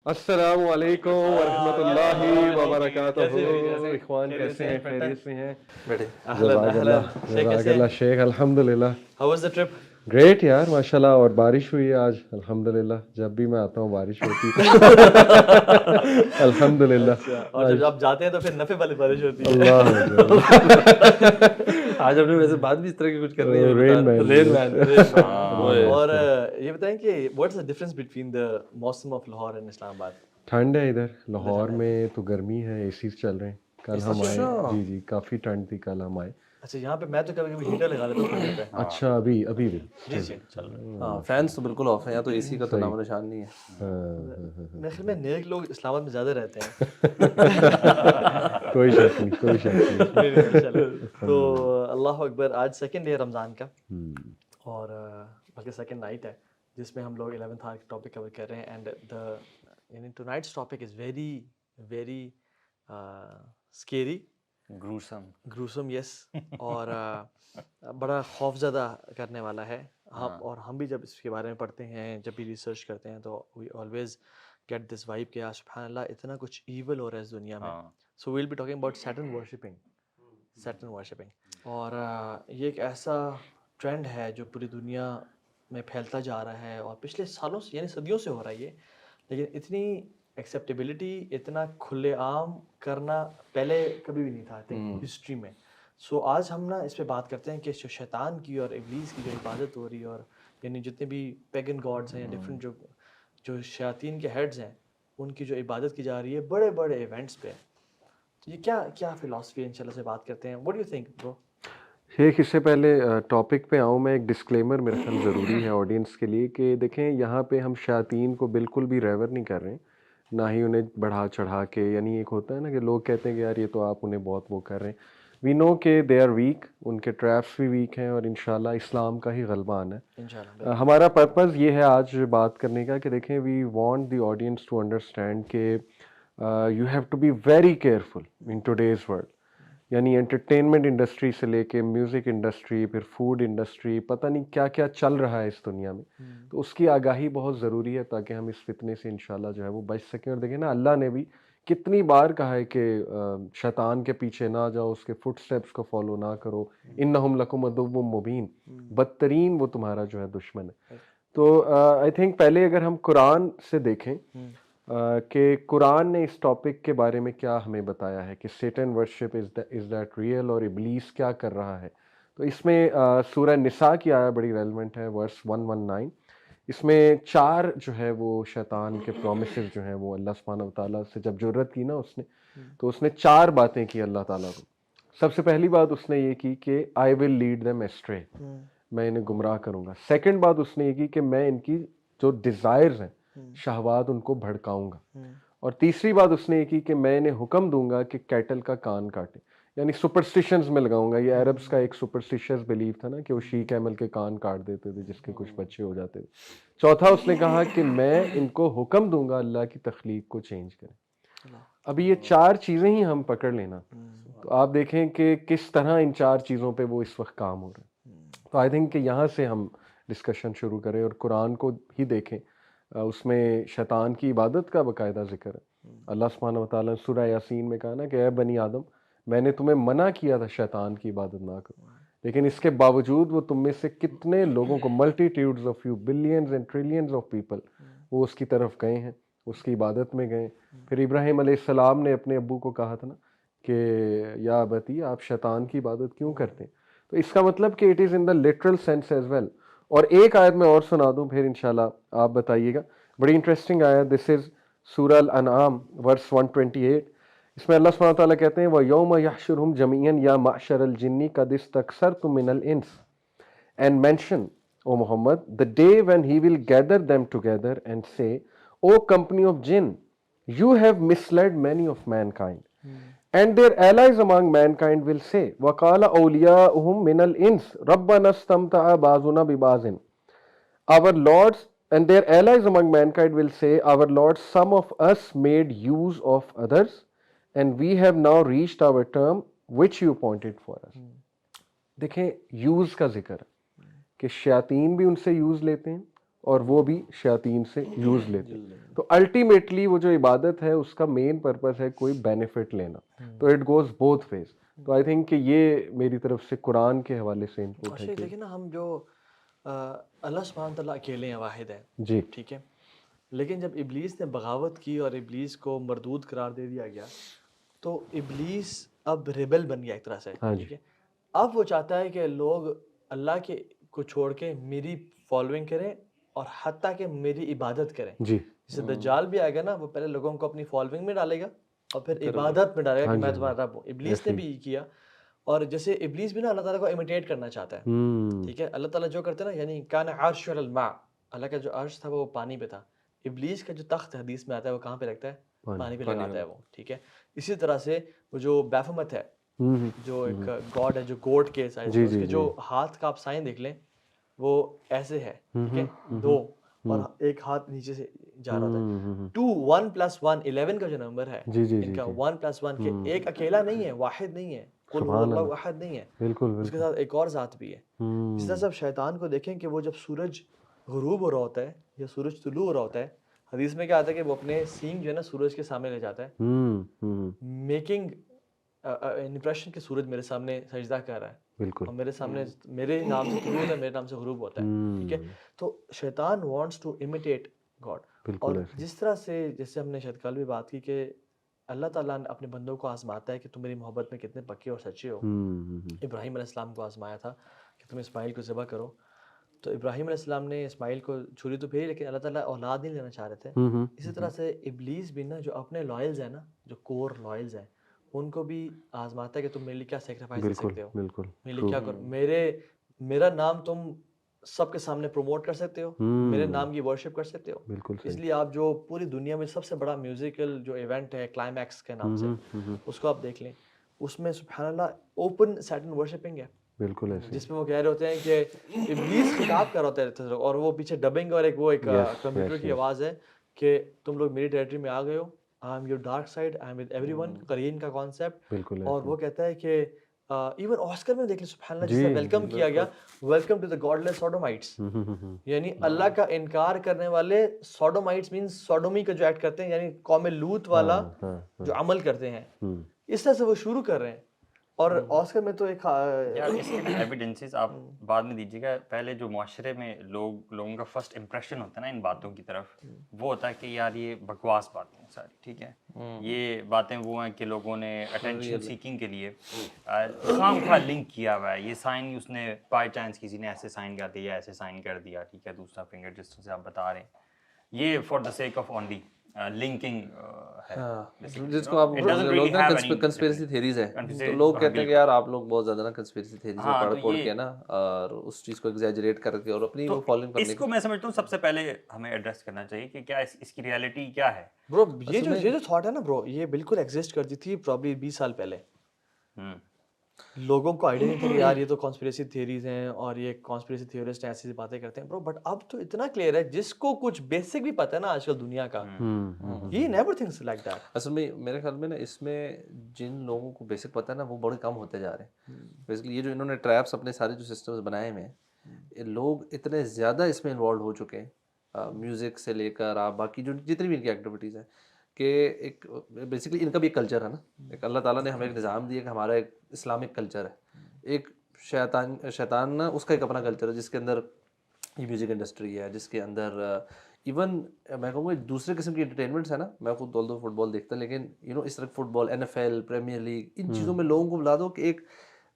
السلام علیکم ورحمۃ اللہ وبرکاتہ. اخوان کیسے ہیں؟ خیریت سے ہیں؟ جزاک اللہ شیخ. الحمد للہ. How was the trip? Great یار, ماشاء اللہ. اور بارش ہوئی ہے آج الحمد للہ. جب بھی میں آتا ہوں بارش ہوتی ہے الحمد للہ. اور جب آپ جاتے ہیں تو پھر نفع والی بارش ہوتی ہے. اللہ آج ہم نے ویسے بات بھی اس طرح کی کچھ کرنی ہے. رین مین. اور یہ بتائیں کہ what is the difference between the موسم آف لاہور اینڈ اسلام آباد؟ ٹھنڈ ہے ادھر. لاہور میں تو گرمی ہے, اے سی چل رہے ہیں. کل ہم آئے, جی کافی ٹھنڈ تھی کل ہم آئے. اچھا, یہاں پہ میں تو کبھی کبھی ہیٹر لگا لیتا ہوں. اچھا, ابھی بھی جی جی چل رہا ہے. ہاں, فینس تو بالکل آف ہیں, یا تو اے سی کا تو نام و نشان نہیں ہے. میرے خیال میں نیک لوگ اسلام آباد میں زیادہ رہتے ہیں. کوئی شک نہیں, کوئی شک نہیں. تو اللہ اکبر, آج سیکنڈ ڈے رمضان کا, اور بلکہ سیکنڈ نائٹ ہے جس میں ہم لوگ 11th آور ٹاپک کور کر رہے ہیں. اینڈ یعنی tonight's topic is very very scary, gruesome, yes, اور بڑا خوف زدہ کرنے والا ہے. ہم بھی جب اس کے بارے میں پڑھتے ہیں, جب بھی ریسرچ کرتے ہیں, تو we always get this vibe کہ سبحان اللہ اتنا کچھ ایول ہو رہا ہے اس دنیا میں. So we'll be talking about Satan worshipping. اور یہ ایک ایسا ٹرینڈ ہے جو پوری دنیا میں پھیلتا جا رہا ہے, اور پچھلے سالوں سے یعنی صدیوں سے ہو رہا ہے یہ, لیکن اتنی ایکسیپٹیبلٹی, اتنا کھلے عام کرنا پہلے کبھی بھی نہیں تھا ہسٹری میں. سو آج ہم نا اس پہ بات کرتے ہیں کہ جو شیطان کی اور ابلیس کی جو عبادت ہو رہی ہے, اور یعنی جتنے بھی پیگن گاڈز ہیں یا ڈفرینٹ جو شیاطین کے ہیڈز ہیں, ان کی جو عبادت کی جا رہی ہے بڑے بڑے ایونٹس پہ, تو یہ کیا فلاسفی ہے, انشاءاللہ سے بات کرتے ہیں. واٹ ڈو یو تھنک برو؟ شیخ, اس سے پہلے ٹاپک پہ آؤں, میں ایک ڈسکلیمر میرا خیال ضروری ہے آڈینس کے لیے کہ دیکھیں یہاں پہ ہم شیاطین کو بالکل بھی ریور نہیں کر رہے ہیں, نہ ہی انہیں بڑھا چڑھا کے. یعنی ایک ہوتا ہے نا کہ لوگ کہتے ہیں کہ یار یہ تو آپ انہیں بہت وہ کر رہے ہیں. وی نو کہ دے آر ویک, ان کے ٹریپس بھی ویک ہیں, اور انشاءاللہ اسلام کا ہی غلبہ آنا ہے. ہمارا پرپز یہ ہے آج بات کرنے کا کہ دیکھیں we want the audience to understand کہ you have to be very careful in today's world. یعنی انٹرٹینمنٹ انڈسٹری سے لے کے میوزک انڈسٹری, پھر فوڈ انڈسٹری, پتہ نہیں کیا کیا چل رہا ہے اس دنیا میں. تو اس کی آگاہی بہت ضروری ہے تاکہ ہم اس فتنے سے انشاءاللہ جو ہے وہ بچ سکیں. اور دیکھیں نا, اللہ نے بھی کتنی بار کہا ہے کہ شیطان کے پیچھے نہ جاؤ, اس کے فٹ سٹیپس کو فالو نہ کرو. انہم لکم عدو مبین, بدترین وہ تمہارا جو ہے دشمن ہے. تو آئی تھنک پہلے اگر ہم قرآن سے دیکھیں کہ قرآن نے اس ٹاپک کے بارے میں کیا ہمیں بتایا ہے کہ Satan worship is that real, اور ابلیس کیا کر رہا ہے. تو اس میں سورہ نساء کی آیا بڑی ریلیونٹ ہے, ورس 119. اس میں 4 جو ہے وہ شیطان کے پرومسز جو ہیں وہ اللہ سبحانہ و تعالیٰ سے جب جرت کی نا اس نے, تو اس نے 4 باتیں کی اللہ تعالیٰ کو. سب سے پہلی بات اس نے یہ کی کہ آئی ول لیڈ دیم ایسٹرے, میں انہیں گمراہ کروں گا. سیکنڈ بات اس نے یہ کی کہ میں ان کی جو ڈیزائرز ہیں, شہوات, ان کو بھڑکاؤں گا. اور تیسری بات اس نے یہ کی کہ میں انہیں حکم دوں گا کہ کیٹل کا کان کاٹیں, یعنی سپرسٹیشنز میں لگاؤں گا. یہ عربس کا ایک سپرسٹیشس بلیف تھا نا کہ وہ شی کیمل کے کان کاٹ دیتے تھے جس کے کچھ بچے ہو جاتے تھے. چوتھا اس نے کہا کہ میں ان کو حکم دوں گا اللہ کی تخلیق کو چینج کریں. ابھی یہ 4 چیزیں ہی ہم پکڑ لینا, تو آپ دیکھیں کہ کس طرح ان 4 چیزوں پہ وہ اس وقت کام ہو رہا ہے. تو آئی تھنک کہ یہاں سے ہم ڈسکشن شروع کریں اور قرآن کو ہی دیکھیں. اس میں شیطان کی عبادت کا باقاعدہ ذکر ہے. اللہ سبحانہ و تعالیٰ نے سورہ یاسین میں کہا نا کہ اے بنی آدم, میں نے تمہیں منع کیا تھا شیطان کی عبادت نہ کرو, لیکن اس کے باوجود وہ تم میں سے کتنے لوگوں کو, multitudes of you, billions and trillions of people, وہ اس کی طرف گئے ہیں, اس کی عبادت میں گئے. پھر ابراہیم علیہ السلام نے اپنے ابو کو کہا تھا نا کہ یا ابتی آپ شیطان کی عبادت کیوں کرتے ہیں. تو اس کا مطلب کہ it is in the literal sense as well. اور ایک آیت میں اور سنا دوں, پھر انشاءاللہ آپ بتائیے گا. بڑی انٹرسٹنگ آیت, دس از سورہ الانعام ورس 128. اس میں اللہ سبحانہ وتعالیٰ کہتے ہیں وَيَوْمَ يَحْشُرُهُمْ جَمِيعًا يَا مَعْشَرَ الْجِنِّ قَدِ اسْتَكْثَرْتُم مِّنَ الْإِنسِ, and mention, O Muhammad, the day when he will gather them together and say, O company of jinn, you have misled many of mankind. And their allies among mankind will say, وَقَالَ أَوْلِيَاؤُهُم مِّنَ الْإِنسِ رَبَّنَا اسْتَمْتَعَ بَعْضُنَا بِبَعْضٍ. Our lords and their allies among mankind will say, our lords, some of us made use of others, and we have now reached our term which you appointed for us. دیکھیں use کا ذکر ہے کہ شیاطین بھی ان سے use لیتے ہیں اور وہ بھی شیاطین سے یوز لیتے ہیں. تو الٹیمیٹلی وہ جو عبادت ہے اس کا مین پرپز ہے کوئی بینیفٹ لینا, تو اٹ گوز بوتھ ویز. تو آئی تھنک کہ یہ میری طرف سے قرآن کے حوالے سے ان پٹ ہے کہ دیکھیں نا, ہم جو اللہ سبحانہ تعالیٰ اکیلے ہیں, واحد ہیں, جی ٹھیک ہے, لیکن جب ابلیس نے بغاوت کی اور ابلیس کو مردود قرار دے دیا گیا, تو ابلیس اب ریبل بن گیا ایک طرح سے, ٹھیک ہے. اب وہ چاہتا ہے کہ لوگ اللہ کے کو چھوڑ کے میری فالوئنگ کریں اور حتیٰ کہ میری عبادت کریں. جی جیسے دجال بھی آئے گا نا, وہ پہلے لوگوں کو اپنی فالوئنگ میں ڈالے گا اور پھر عبادت میں ڈالے گا کہ میں تمہارا رب ہوں. ابلیس نے بھی کیا, اور جیسے ابلیس بھی نا اللہ تعالیٰ کو امیٹیٹ کرنا چاہتا ہے, ٹھیک ہے. اللہ تعالیٰ جو کرتے ہیں نا, یعنی کان عرش علی الماء, اللہ کا جو عرش تھا وہ پانی پہ تھا. ابلیس کا جو تخت حدیث میں آتا ہے وہ کہاں پہ رکھتا ہے؟ پانی پہ لگاتا ہے وہ, ٹھیک ہے. اسی طرح سے وہ جو بیفمت ہے, جو ایک گاڈ ہے, جو گوڈ کے سائز کے, اس کے جو ہاتھ کا آپ سائن دیکھ لیں وہ ایسے ہے, ٹھیک ہے, 2, اور ایک ہاتھ نیچے سے جا رہا ہوتا ہے. 2 1 + 1 11 کا جو نمبر ہے ان کا, 1 + 1 کے ایک اکیلا نہیں ہے, واحد نہیں ہے, قل هو اللہ احد نہیں ہے, اس کے ساتھ ایک اور ذات بھی ہے. اس طرح سے آپ شیطان کو دیکھیں کہ وہ جب سورج غروب ہو رہا ہوتا ہے یا سورج طلوع ہو رہا ہوتا ہے, حدیث میں کیا آتا ہے کہ وہ اپنے سینگ جو ہے نا سورج کے سامنے لے جاتا ہے, میکنگ امپریشن کہ سورج میرے سامنے سجدہ کر رہا ہے, بالکل, اور میرے سامنے میرے نام سے طلوع ہوتا ہے, میرے نام سے غروب ہوتا ہے, ٹھیک ہے. تو شیطان وانٹس ٹو امیٹیٹ گاڈ. اور جس طرح سے, جیسے ہم نے شاید کل بھی بات کی کہ اللہ تعالیٰ نے اپنے بندوں کو آزماتا ہے کہ تم میری محبت میں کتنے پکے اور سچے ہو. ابراہیم علیہ السلام کو آزمایا تھا کہ تم اسماعیل کو ذبح کرو, تو ابراہیم علیہ السلام نے اسماعیل کو چھری تو پھیری, لیکن اللہ تعالیٰ اولاد نہیں لینا چاہ رہے تھے. اسی طرح سے ابلیس بھی نا, جو اپنے لائلز ہیں نا, جو کور لائلز ہیں, ان کو بھی آزماتا ہے کہ تم میرے لیے کیا سیکریفائس دے سکتے ہو, میرے لیے کیا کرو, میرا نام تم سب کے سامنے پروموٹ کر سکتے ہو, میرے نام کی ورشپ کر سکتے ہو. اس لیے آپ جو پوری دنیا میں سب سے بڑا میوزیکل جو ایونٹ ہے کلائمیکس کے نام سے, اس کو آپ دیکھ لیں, اس میں سبحان اللہ اوپن سیٹن ورشپنگ ہے, بالکل ایسے, جس میں وہ کہہ رہے ہوتے ہیں کہ ابلیس خطاب کر رہا ہوتا ہے, اور وہ پیچھے ڈبنگ اور ایک کمپیوٹر کی آواز ہے کہ تم لوگ میری ٹیریٹری میں آ گئے ہو, I am your dark side, I am with everyone, قرین کا کانسیپٹ. اور وہ کہتا ہے کہ ایون آسکر میں دیکھ لیں سبحان اللہ, جس سے ویلکم کیا گیا, ویلکم ٹو دی گاڈ لیس سوڈومائٹس, یعنی اللہ کا انکار کرنے والے سوڈومائٹس مینس سوڈومی کا جو ایکٹ کرتے ہیں, یعنی قوم لوط والا جو عمل کرتے ہیں, اس طرح سے وہ شروع کر رہے ہیں. اور آسکر میں تو ایک یار اس کے ایویڈنسز آپ بعد میں دیجیے گا, پہلے جو معاشرے میں لوگوں کا فرسٹ امپریشن ہوتا ہے نا ان باتوں کی طرف, وہ ہوتا ہے کہ یار یہ بکواس باتیں ہیں ساری, ٹھیک ہے, یہ باتیں وہ ہیں کہ لوگوں نے اٹینشن سیکنگ کے لیے خام خواہ لنک کیا ہوا ہے, یہ سائن اس نے بائی چانس کسی نے ایسے سائن کر دیا, ایسے سائن کر دیا, ٹھیک ہے, دوسرا فنگر جس طرح سے آپ بتا رہے ہیں, یہ for the sake of only linking ہے, جس کو آپ لوگ نا کنسپیریسی تھیریز ہیں, تو لوگ کہتے ہیں کہ یار آپ لوگ بہت زیادہ نا کنسپیریسی تھیریز میں پڑھ کے نا, اور اس چیز کو ایگزیجریٹ کر کے اور اپنی وہ فالوئنگ کرنے, اس کو میں سمجھتا ہوں سب سے پہلے ہمیں ایڈریس کرنا چاہیے کہ کیا اس کی ریالٹی کیا ہے. برو یہ جو تھاٹ ہے نا برو, یہ بالکل ایگزسٹ کرتی تھی پرابلی 20 سال پہلے. لوگوں کو آئیڈیا نہیں تھا کہ یار یہ تو کانسپریسی تھیوریز ہیں اور یہ کانسپریسی تھیورسٹ ایسی باتیں کرتے ہیں برو, بٹ اب تو اتنا کلیئر ہے, جس کو کچھ بیسک بھی پتہ ہے نا آج کل دنیا کا, he never thinks like that. اصل میں میرے خیال میں نا اس میں جن لوگوں کو بیسک پتہ ہے نا وہ بڑے کم ہوتے جا رہے ہیں. بیسکلی یہ جو انہوں نے ٹریپس اپنے سارے جو سسٹمز بنائے ہوئے ہیں, لوگ اتنے زیادہ اس میں انوالو ہو چکے ہیں, میوزک سے لے کر آپ باقی جو جتنی بھی ان کی ایکٹیویٹیز ہیں, کہ ایک بیسکلی ان کا بھی ایک کلچر ہے نا, ایک اللہ تعالیٰ نے ہمیں ایک نظام دیا کہ ہمارا ایک اسلامک کلچر ہے, ایک شیطان نا اس کا ایک اپنا کلچر ہے جس کے اندر یہ میوزک انڈسٹری ہے, جس کے اندر ایون میں کہوں گا دوسرے قسم کی انٹرٹینمنٹس ہیں نا. میں خود فٹ بال دیکھتا لیکن اس طرح فٹ بال, NFL, پریمیئر لیگ, ان چیزوں میں لوگوں کو بلا دو کہ ایک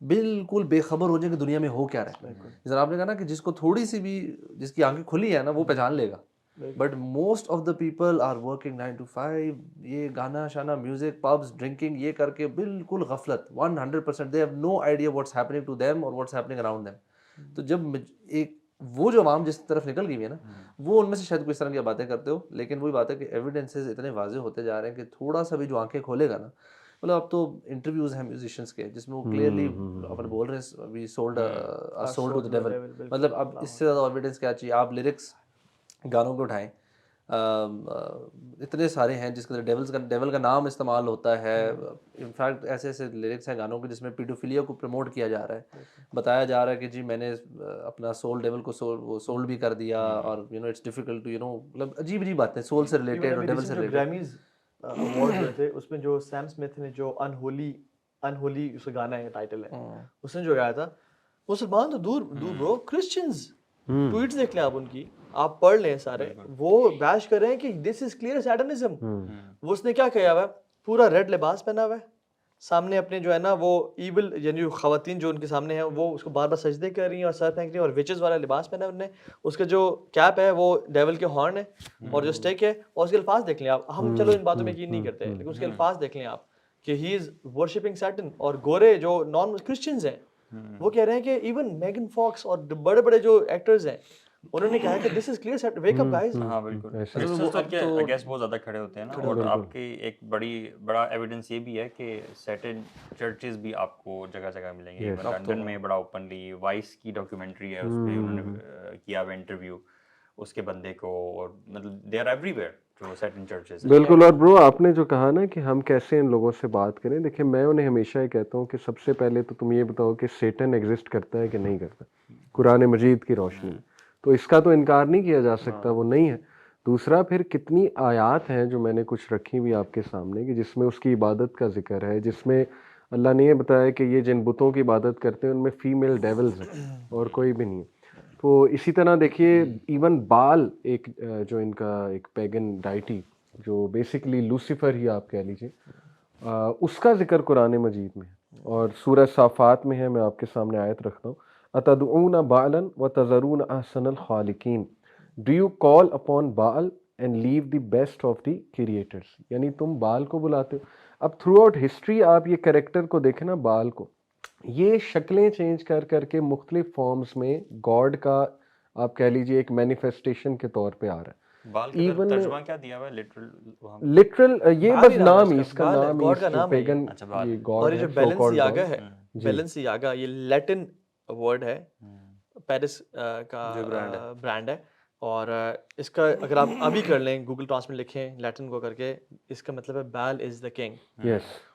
بالکل بے خبر ہو جائے کہ دنیا میں ہو کیا رہا ہے. جس طرح آپ نے کہا نا کہ جس کو تھوڑی سی بھی, جس کی آنکھیں کھلی ہیں نا, وہ پہچان لے گا, but most of the people are working 9 to 5, یہ گانا شانا, میوزک, پبس, ڈرنکنگ, یہ کر کے بالکل غفلت 100%. They have no idea what's happening to them اور واٹس ہیپننگ اراؤنڈ دیم. تو جب ایک وہ جو عوام جس طرف نکل گئی ہے نا, وہ ان میں سے شاید کوئی اس طرح کی باتیں کرتے ہو, لیکن وہی بات ہے کہ ایویڈنسز اتنے واضح ہوتے جا رہے ہیں کہ تھوڑا سا بھی جو آنکھیں کھولے گا نا, مطلب اب تو انٹرویوز ہیں میوزیشینس کے جس میں وہ کلیئرلی اپنے بول رہے ہیں we sold to the dual. مطلب اب اس سے زیادہ ایویڈنس کیا چاہیے. آپ لیرکس گانوں کو اٹھائیں, اتنے سارے ہیں جس کے اندر ڈیول کا نام استعمال ہوتا ہے. انفیکٹ ایسے ایسے لیرکس ہیں گانوں کے جس میں پیڈوفیلیا کو پروموٹ کیا جا رہا ہے, بتایا جا رہا ہے کہ جی میں نے اپنا سول ڈیول کو سولڈ بھی کر دیا, اور اٹس ڈیفیکلٹ ٹو مطلب عجیب عجیب باتیں سول سے ریلیٹڈ اور ڈیول سے ریلیٹڈ. گریمیز اوارڈ ہوئے تھے, اس میں جو سیم اسمتھ نے جو انہولی اس کا گانا ہے ٹائٹل ہے, اس نے جو گایا تھا, مسلمان تو دور دور برو, کرسچنز ٹویٹس دیکھ لیں آپ ان کی, آپ پڑھ لیں سارے, وہ بیش کر رہے ہیں کہ دس از کلیئر سیٹنزم. وہ اس نے کیا کیا ہوا ہے, پورا ریڈ لباس پہنا ہوا ہے, سامنے اپنے جو ہے نا وہ ایول یعنی خواتین جو ان کے سامنے ہیں وہ اس کو بار بار سجدے کر رہی ہیں اور سر پھینک رہی ہیں, اور وچز والا لباس پہنا ہے انہوں نے, اس کا جو کیپ ہے وہ ڈیول کے ہارن ہے, اور جو اسٹیک ہے, اور اس کے الفاظ دیکھ لیں آپ. ہم چلو ان باتوں میں یقین نہیں کرتے, لیکن اس کے الفاظ دیکھ لیں آپ کہ ہی از ورشپنگ سیٹن. اور گورے جو نان کرسچنز ہیں وہ کہہ رہے ہیں کہ ایون میگن فاکس اور بڑے بڑے جو ایکٹرز ہیں انہوں نے کہا کہ this is clear set, wake up guys. ہاں بالکل, کرسچنز تو ان کے اگینسٹ بہت زیادہ کھڑے ہوتے ہیں نا. اور آپ کی ایک بڑا ایویڈنس یہ بھی ہے کہ سرٹن چرچز بھی آپ کو جگہ جگہ ملیں گے. لنڈن میں بڑا اوپنلی, وائس کی ڈاکیومنٹری ہے, اس پہ انہوں نے کیا ہوا انٹرویو اس کے بندے کو, اور مطلب دے آر ایوری ویئر جو سرٹن چرچز. بالکل. اور برو آپ نے جو کہا نا کہ ہم کیسے ان لوگوں سے بات کریں, دیکھیں میں انہیں ہمیشہ یہ کہتا ہوں کہ سب سے پہلے تو تم یہ بتاؤ کہ سیٹن ایگزسٹ کرتا ہے کہ نہیں کرتا, قرآن مجید کی روشنی میں, تو اس کا تو انکار نہیں کیا جا سکتا, وہ نہیں ہے. دوسرا پھر کتنی آیات ہیں جو میں نے کچھ رکھی ہوئی آپ کے سامنے کہ جس میں اس کی عبادت کا ذکر ہے, جس میں اللہ نے یہ بتایا کہ یہ جن بتوں کی عبادت کرتے ہیں ان میں فیمیل ڈیولز ہیں اور کوئی بھی نہیں ہے. تو اسی طرح دیکھیے ایون بال ایک جو ان کا ایک پیگن ڈائٹی جو بیسکلی لوسیفر ہی آپ کہہ لیجیے, اس کا ذکر قرآن مجید میں ہے, اور سورہ صافات میں ہے. میں آپ کے سامنے آیت رکھتا ہوں, اتدعون بالا وتذرون احسن الخالقین, do you call upon Baal and leave the best of the creators, یعنی تم بال کو بلاتے ہو. اب تھرو آؤٹ ہسٹری آپ یہ کریکٹر کو دیکھیں نا, بال کو یہ شکلیں چینج کر کر کے مختلف فارمز میں گاڈ کا آپ کہہ لیجیے ایک مینیفیسٹیشن کے طور پہ آ رہا ہے. بال کا ترجمہ کیا دیا ہوا ہے لٹرل, یہ بس نام ہی اس کا نام ہی پیگن, یہ گاڈ. اور یہ جو بیلنسیاگا ہے, بیلنسیاگا یہ لیٹن ورڈ ہے, پیرس کا برانڈ ہے, اور اس کا اگر آپ ابھی کر لیں گوگل ٹرانسلیٹ لکھیں لیٹن کو کر کے, اس کا مطلب ہے بیل از دا کنگ.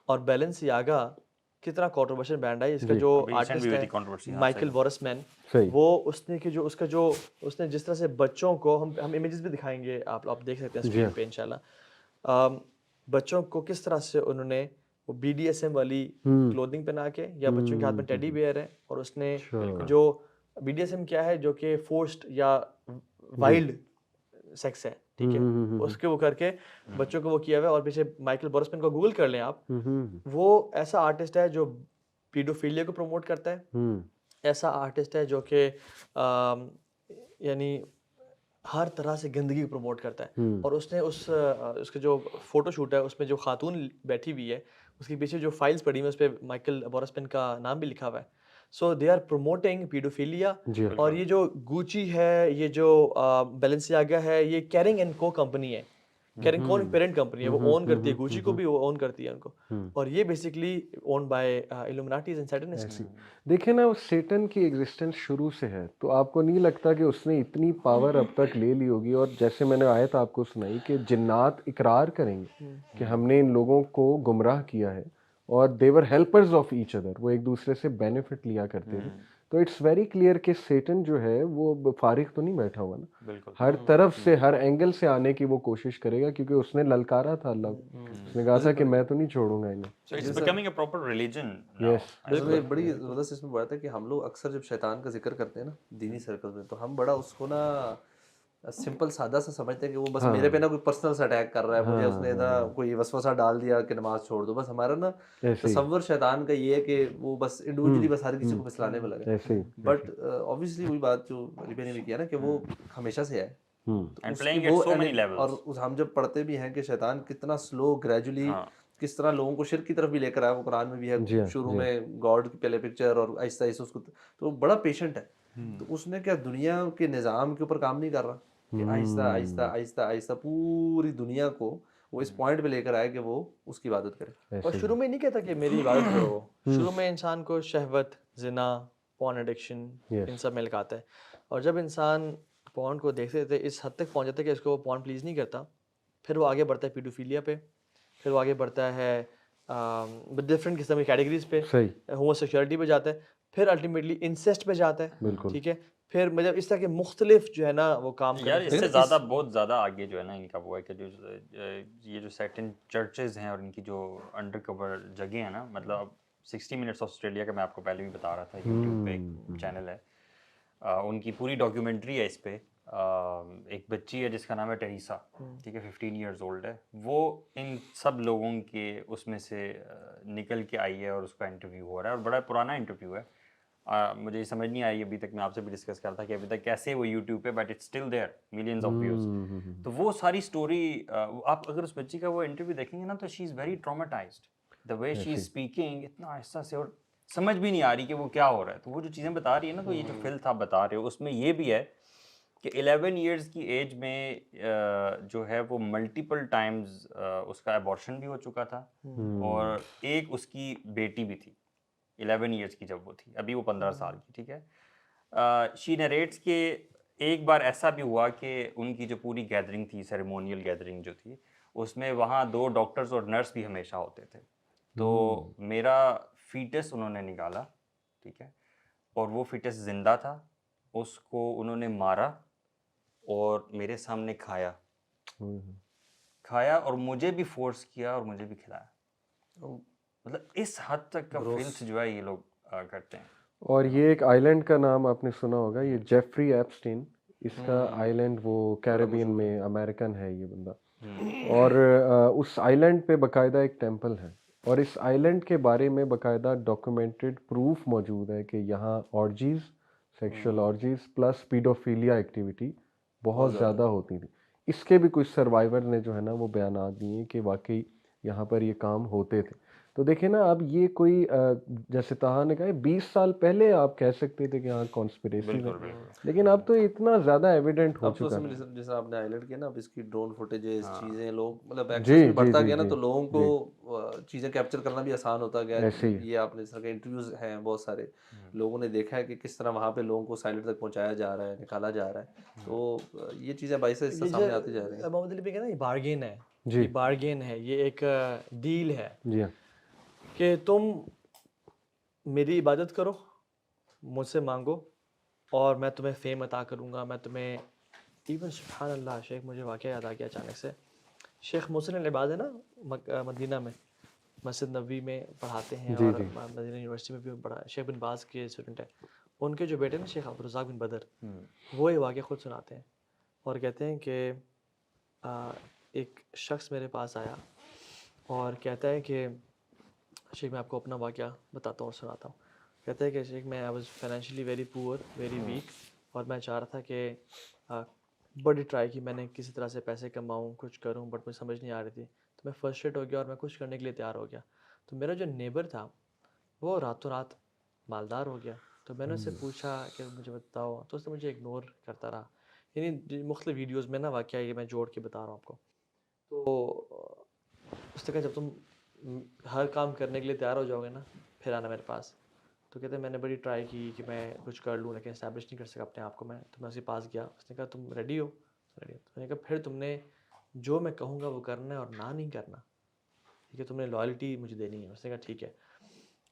اور بیلنسیاگا کتنا کنٹروورشل برانڈ ہے, اس کا جو آرٹسٹ ہے مائیکل وارسمین, وہ اس نے کہ جو اس کا جو اس نے جس طرح سے بچوں کو ہم امیجز بھی دکھائیں گے, آپ دیکھ سکتے ہیں اسکرین پہ انشاءاللہ, بچوں کو کس طرح سے انہوں نے وہ BDSM والی کلودنگ پہنا کے, یا بچوں کے ہاتھ میں ٹیڈی بیئر ہے, اور اس نے جو BDSM کیا ہے جو کہ فورسڈ یا وائلڈ سیکس ہے, ٹھیک ہے, اس کے وہ کر کے بچوں کو وہ کیا ہوا ہے. اور پیچھے مائیکل بورسمین کو گوگل کر لیں آپ, وہ ایسا آرٹسٹ ہے جو پیڈوفیلیا کو پروموٹ کرتا ہے, ایسا آرٹسٹ ہے جو کہ یعنی ہر طرح سے گندگی کو پروموٹ کرتا ہے. اور اس نے اس کا جو فوٹو شوٹ ہے اس میں جو خاتون بیٹھی ہوئی ہے اس کے پیچھے جو فائلز پڑی ہوئی ہیں اس پہ مائیکل بورسمین کا نام بھی لکھا ہوا ہے. سو دے آر پروموٹنگ پیڈوفیلیا. اور یہ جو گوچی ہے, یہ جو بیلنسیاگا ہے, یہ کیرنگ اینڈ کو کمپنی ہے. کیرنگ کو پیرنٹ کمپنی ہے, وہ اون کرتی ہے گوچی کو بھی, وہ اون کرتی ہے ان کو, اور یہ بیسکلی اون بائی ایلومناٹیز اینڈ سیٹنسٹس. دیکھیں نا, سیٹن کی ایگزسٹنس شروع سے ہے, تو آپ کو نہیں لگتا کہ اس نے اتنی پاور اب تک لے لی ہوگی. اور جیسے میں نے آیت آپ کو سنائی کہ جنات اقرار کریں گے کہ ہم نے ان لوگوں کو گمراہ کیا ہے, اور they were helpers of each other, وہ ایک دوسرے سے بینیفٹ لیا کرتے تھے. تو اٹس ویری کلیئر کہ سیٹن جو ہے وہ فارغ تو نہیں بیٹھا ہوا نا, ہر طرف سے ہر اینگل سے آنے کی وہ کوشش کرے گا, کیونکہ اس نے للکارا تھا اللہ کو, اس نے کہا تھا کہ میں تو نہیں چھوڑوں گا انہیں. So it's becoming a proper religion now. بالکل بڑی زبردست اس میں بات ہے کہ ہم لوگ اکثر جب شیطان کا ذکر کرتے ہیں نا دینی سرکل میں, تو ہم بڑا اس کو نا سمپل سادہ سا سمجھتے ہیں کہ وہ بس میرے پہ نا کوئی پرسنل سے اٹیک کر رہا ہے, مجھے اس نے نا کوئی وسوسہ ڈال دیا کہ نماز چھوڑ دو. بس ہمارا نا تصور شیطان کا یہ ہے کہ وہ بس انڈیویجولی بس ہر کسی کو پھسلانے میں لگا. بٹ obviously وہی بات جو علی بھائی نے بھی کیا نا کہ وہ ہمیشہ سے ہے, اور ہم جب پڑھتے بھی ہیں کہ شیطان کتنا سلو گریجولی کس طرح لوگوں کو شرک کی طرف بھی لے کر آیا. وہ قرآن میں بھی ہے, شروع میں گاڈ کی پہلے پکچر, اور آہستہ آہستہ اس کو, تو بڑا پیشنٹ ہے. تو اس نے کیا دنیا کے نظام کے اوپر کام نہیں کر رہا کہ آہستہ آہستہ آہستہ آہستہ پوری دنیا کو وہ اس پوائنٹ پہ لے کر آئے کہ وہ اس کی عبادت کرے. اور شروع میں نہیں کہتا کہ میری عبادت کرو, شروع میں انسان کو شہوت, زنا, پورن ایڈکشن ان سب میں لگاتا ہے. اور جب انسان پورن کو دیکھتے تھے اس حد تک پہنچ جاتا ہے کہ اس کو پورن پلیز نہیں کرتا, پھر وہ آگے بڑھتا ہے پیڈوفیلیا پہ, پھر وہ آگے بڑھتا ہے ڈفرینٹ قسم کی کیٹیگریز پہ, ہومو سیکشولیٹی پہ جاتا ہے, پھر الٹیمیٹلی انسیسٹ پہ جاتا ہے, ٹھیک ہے, پھر مطلب اس طرح کے مختلف جو ہے نا وہ کام یار اس سے زیادہ بہت زیادہ آگے جو ہے نا ان کا وہ ہے کہ جو یہ جو سیکٹن چرچز ہیں اور ان کی جو انڈر کور جگہیں ہیں نا, مطلب 60 منٹس آسٹریلیا کا میں آپ کو پہلے بھی بتا رہا تھا, یوٹیوب پہ ایک چینل ہے, ان کی پوری ڈاکیومنٹری ہے اس پہ. ایک بچی ہے جس کا نام ہے ٹیریسا, ٹھیک ہے, 15 ایئرز اولڈ ہے, وہ ان سب لوگوں کے اس میں سے نکل کے آئی ہے اور اس کا انٹرویو ہو رہا ہے, اور بڑا پرانا انٹرویو ہے. مجھے یہ سمجھ نہیں آئی ابھی تک, میں آپ سے بھی ڈسکس کر رہا تھا کہ ابھی تک کیسے وہ یوٹیوب پہ, but it's still there, millions of views. تو وہ ساری اسٹوری آپ اگر اس بچی کا وہ انٹرویو دیکھیں گے نا تو شی is very ٹرامیٹائزڈ, the way she is speaking اتنا آہستہ سے, اور سمجھ بھی نہیں آ رہی کہ وہ کیا ہو رہا ہے. تو وہ جو چیزیں بتا رہی ہے نا, تو یہ جو فلتھ آپ بتا رہے ہو اس میں یہ بھی ہے کہ 11 ایئرز کی ایج میں جو ہے وہ ملٹیپل ٹائمز اس کا ایبارشن بھی ہو چکا تھا, اور ایک اس کی بیٹی بھی تھی 11 ایئرس کی جب وہ تھی, ابھی وہ 15 سال کی, ٹھیک ہے. شی نریٹس کہ ایک بار ایسا بھی ہوا کہ ان کی جو پوری گیدرنگ تھی, سیریمونیل گیدرنگ جو تھی, اس میں وہاں 2 ڈاکٹرز اور نرس بھی ہمیشہ ہوتے تھے. تو میرا فیٹس انہوں نے نکالا, ٹھیک ہے, اور وہ فیٹس زندہ تھا, اس کو انہوں نے مارا اور میرے سامنے کھایا اور مجھے بھی فورس کیا اور مجھے بھی کھلایا. مطلب اس حد تک کا فلتھ جو ہے یہ لوگ کرتے ہیں. اور یہ ایک آئی لینڈ کا نام آپ نے سنا ہوگا, یہ جیفری ایپسٹین, اس کا آئی لینڈ وہ کیریبین میں امریکن ہے یہ بندہ, اور اس آئی لینڈ پہ باقاعدہ ایک ٹیمپل ہے, اور اس آئی لینڈ کے بارے میں باقاعدہ ڈاکومنٹڈ پروف موجود ہے کہ یہاں آرجیز, سیکشل آرجیز پلس پیڈوفیلیا ایکٹیویٹی بہت زیادہ ہوتی تھی. اس کے بھی کچھ سروائیور نے جو ہے نا وہ بیانات دیے کہ واقعی یہاں پر یہ کام ہوتے تھے. تو دیکھیں نا, اب یہ کوئی جیسے طاہا نے کہا 20 سال پہلے آپ کہہ سکتے تھے کہ ہاں کانسپریسی ہے, لیکن اب تو اتنا زیادہ ایویڈنٹ ہو چکا ہے. جیسے آپ نے ہائلائٹ کیا نا, اب اس کی ڈرون فوٹیجز چیزیں, لوگ مطلب ایکسس بھی بڑھتا گیا نا, تو لوگوں کو چیزیں کیپچر کرنا بھی آسان ہوتا گیا. یہ آپ نے اس طرح کے انٹرویوز ہیں بہت سارے لوگوں نے دیکھا ہے کہ کس طرح وہاں پہ لوگوں کو سائلنٹ تک پہنچایا جا رہا ہے, نکالا جا رہا ہے. تو یہ چیزیں باعث اس سے سامنے آتی جا رہی ہیں. محمد علی بھی کہنا یہ بارگین ہے, یہ بارگین ہے, یہ ایک ڈیل ہے کہ تم میری عبادت کرو, مجھ سے مانگو, اور میں تمہیں فیم عطا کروں گا, میں تمہیں ایون سبحان اللہ. شیخ مجھے واقعہ یاد آ گیا اچانک سے, شیخ محسن العباد ہے نا مدینہ میں, مسجد نبوی میں پڑھاتے ہیں, اور مدینہ یونیورسٹی میں بھی پڑھا, شیخ بن باز کے اسٹوڈنٹ ہیں. ان کے جو بیٹے نا شیخ عبدالرزاق بن بدر, وہ یہ واقعہ خود سناتے ہیں اور کہتے ہیں کہ ایک شخص میرے پاس آیا اور کہتا ہے کہ شیخ میں آپ کو اپنا واقعہ بتاتا ہوں اور سناتا ہوں. کہتا ہے کہ شیخ میں I was financially very poor, very weak, اور میں چاہ رہا تھا کہ بڑی ٹرائی کی میں نے کسی طرح سے پیسے کماؤں, کچھ کروں, بٹ مجھے سمجھ نہیں آ رہی تھی. تو میں فرسٹریٹ ہو گیا اور میں کچھ کرنے کے لیے تیار ہو گیا. تو میرا جو نیبر تھا وہ راتوں رات مالدار ہو گیا. تو میں نے اس سے پوچھا کہ مجھے بتاؤ, تو اس نے مجھے اگنور کرتا رہا. یعنی مختلف ویڈیوز میں نا واقعہ یہ میں جوڑ کے بتا رہا ہوں آپ کو. تو اس نے کہا جب تم ہر کام کرنے کے لیے تیار ہو جاؤ گے نا پھر آنا میرے پاس. تو کہتے ہیں میں نے بڑی ٹرائی کی کہ میں کچھ کر لوں, لیکن اسٹیبلش نہیں کر سکا اپنے آپ کو میں. تو میں اس کے پاس گیا, اس نے کہا تم ریڈی ہو؟ ریڈی ہو. تو میں نے کہا پھر تم نے جو میں کہوں گا وہ کرنا ہے اور نہ نہیں کرنا, ٹھیک ہے, تم نے لائلٹی مجھے دینی ہے. اس نے کہا ٹھیک ہے.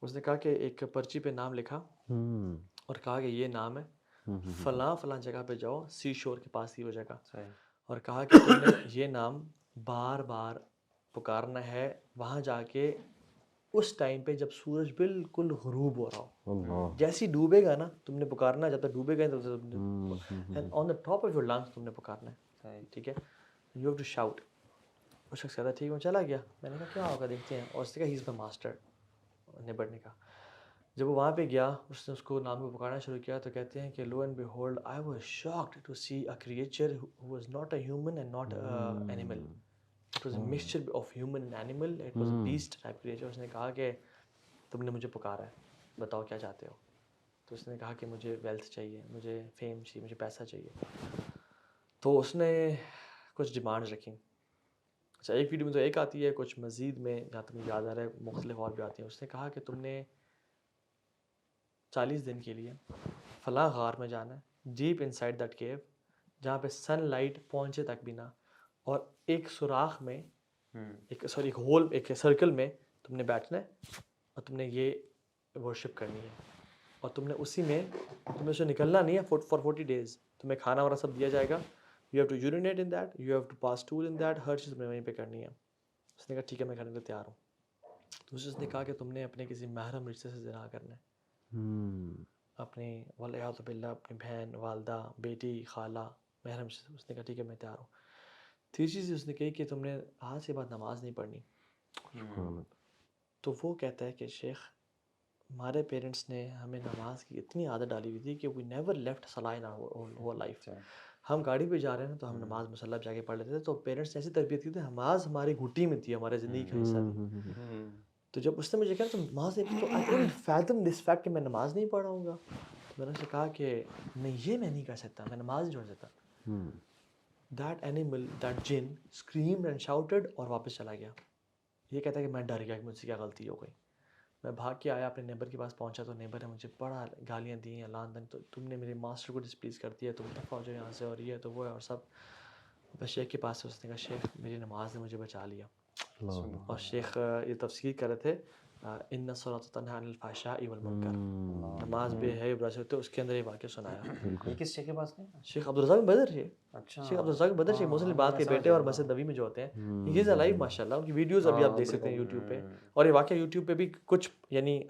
اس نے کہا کہ ایک پرچی پہ نام لکھا اور کہا کہ یہ نام ہے, فلاں فلاں جگہ پہ جاؤ, سی شور کے پاس ہی وہ جگہ, اور کہا کہ تم نے یہ نام بار بار پکارنا ہے وہاں جا کے اس ٹائم پہ جب سورج بالکل غروب ہو رہا ہو. جیسے ڈوبے گا نا تم نے پکارنا ہے, جب تک ڈوبے گا and on the top of your lungs تم نے پکارنا ہے, ٹھیک ہے, یو ہیو ٹو شاؤٹ. وہ شخص کہتا ہے ٹھیک ہے, میں چلا گیا. میں نے کہا کیا ہوگا دیکھتے ہیں, اور اس نے کہا ہی از مائی ماسٹر. نیبر نے کہا. جب وہ وہاں پہ گیا اس نے اس کو نام کو پکارنا شروع کیا, تو کہتے ہیں کہ lo and behold I was shocked to see a creature who was not a human and not a animal. It was a mixture of human and animal, it was a beast type creature. اس نے کہا کہ تم نے مجھے پکارا ہے, بتاؤ کیا چاہتے ہو. تو اس نے کہا کہ مجھے ویلتھ چاہیے, مجھے فیم چاہیے, مجھے پیسہ چاہیے. تو اس نے کچھ ڈیمانڈز رکھیں. اچھا, ایک ویڈیو میں تو ایک آتی ہے, کچھ مزید میں جہاں تک مجھے یاد آ رہا ہے مختلف اور بھی آتی ہیں. اس نے کہا کہ تم نے 40 دن کے لیے فلاں غار میں جانا ہے, ڈیپ ان سائڈ دیٹ کیو. جہاں پہ سن لائٹ پہنچے تک بھی نہ, اور ایک سوراخ میں ایک ہول, ایک سرکل میں تم نے بیٹھنا ہے اور تم نے یہ ورشپ کرنی ہے, اور تم نے اسی میں تمہیں سے نکلنا نہیں ہے فار 40 days. تمہیں کھانا وغیرہ سب دیا جائے گا, you have to urinate in that, you have to pass toll in that, ہر چیز تم نے وہیں پہ کرنی ہے. اس نے کہا ٹھیک ہے میں کرنے کے لیے تیار ہوں. تو اس نے کہا کہ تم نے اپنے کسی محرم رشتے سے زنا کرنا ہے, اپنی والعیاذ باللہ اپنی بہن, والدہ, بیٹی, خالہ, محرم سے. اس نے کہا ٹھیک ہے میں تیار ہوں. تیسری چیز اس نے کہی کہ تم نے آج کے بعد نماز نہیں پڑھنی. تو وہ کہتا ہے کہ شیخ ہمارے پیرنٹس نے ہمیں نماز کی اتنی عادت ڈالی ہوئی تھی کہ وی نیور لیفٹ صلاح ان آور لائف. ہم گاڑی پہ جا رہے ہیں تو ہم نماز مسلح پہ جا کے پڑھ لیتے تھے. تو پیرنٹس نے ایسی تربیت کی تھی, نماز ہماری گھٹی میں تھی, ہمارے زندگی کا حصہ تھی. تو جب اس نے مجھے کہا تم نماز نہیں, تو آئی کڈنٹ فیتھم دس فیکٹ کہ میں نماز نہیں پڑھ رہا ہوں گا. تو میں نے اسے کہا کہ نہیں, یہ میں نہیں کر سکتا, میں نماز نہیں چھوڑ سکتا. دیٹ اینیمل, دیٹ جن اسکریمڈ اینڈ شاؤٹڈ اور واپس چلا گیا. یہ کہتا ہے کہ میں ڈر گیا کہ مجھ سے کیا غلطی ہو گئی. میں بھاگ کے آیا, اپنے نیبر کے پاس پہنچا تو نیبر نے مجھے بڑا گالیاں دی ہیں, لان تک, تو تم نے میرے ماسٹر کو ڈسپلیز کر دیا, تم دفعہ ہو جاؤ یہاں سے, اور یہ تو وہ ہے اور سب. بس شیخ کے پاس سے اس نے کہا شیخ میری نماز نے مجھے بچا لیا. اور شیخ یہ تفسیر کر رہے تھے ان الصلاۃ تنہی عن الفحشاء والمنکر, نماز بے حیا برائی سے ہوتے, اس کے اندر یہ واقعہ سنایا. یہ کس شیخ کے پاس نہیں؟ شیخ عبدالرزاق بن بدر ہے. اچھا, شیخ عبدالرزاق بن بدر شیخ محسن العباد کے بیٹے اور مسجد نبوی میں جو ہوتے ہیں, ہی از الائیو ماشاء اللہ. ان کی ویڈیوز ابھی آپ دیکھ سکتے ہیں یوٹیوب پہ, اور یہ واقعہ یوٹیوب پہ بھی کچھ یعنی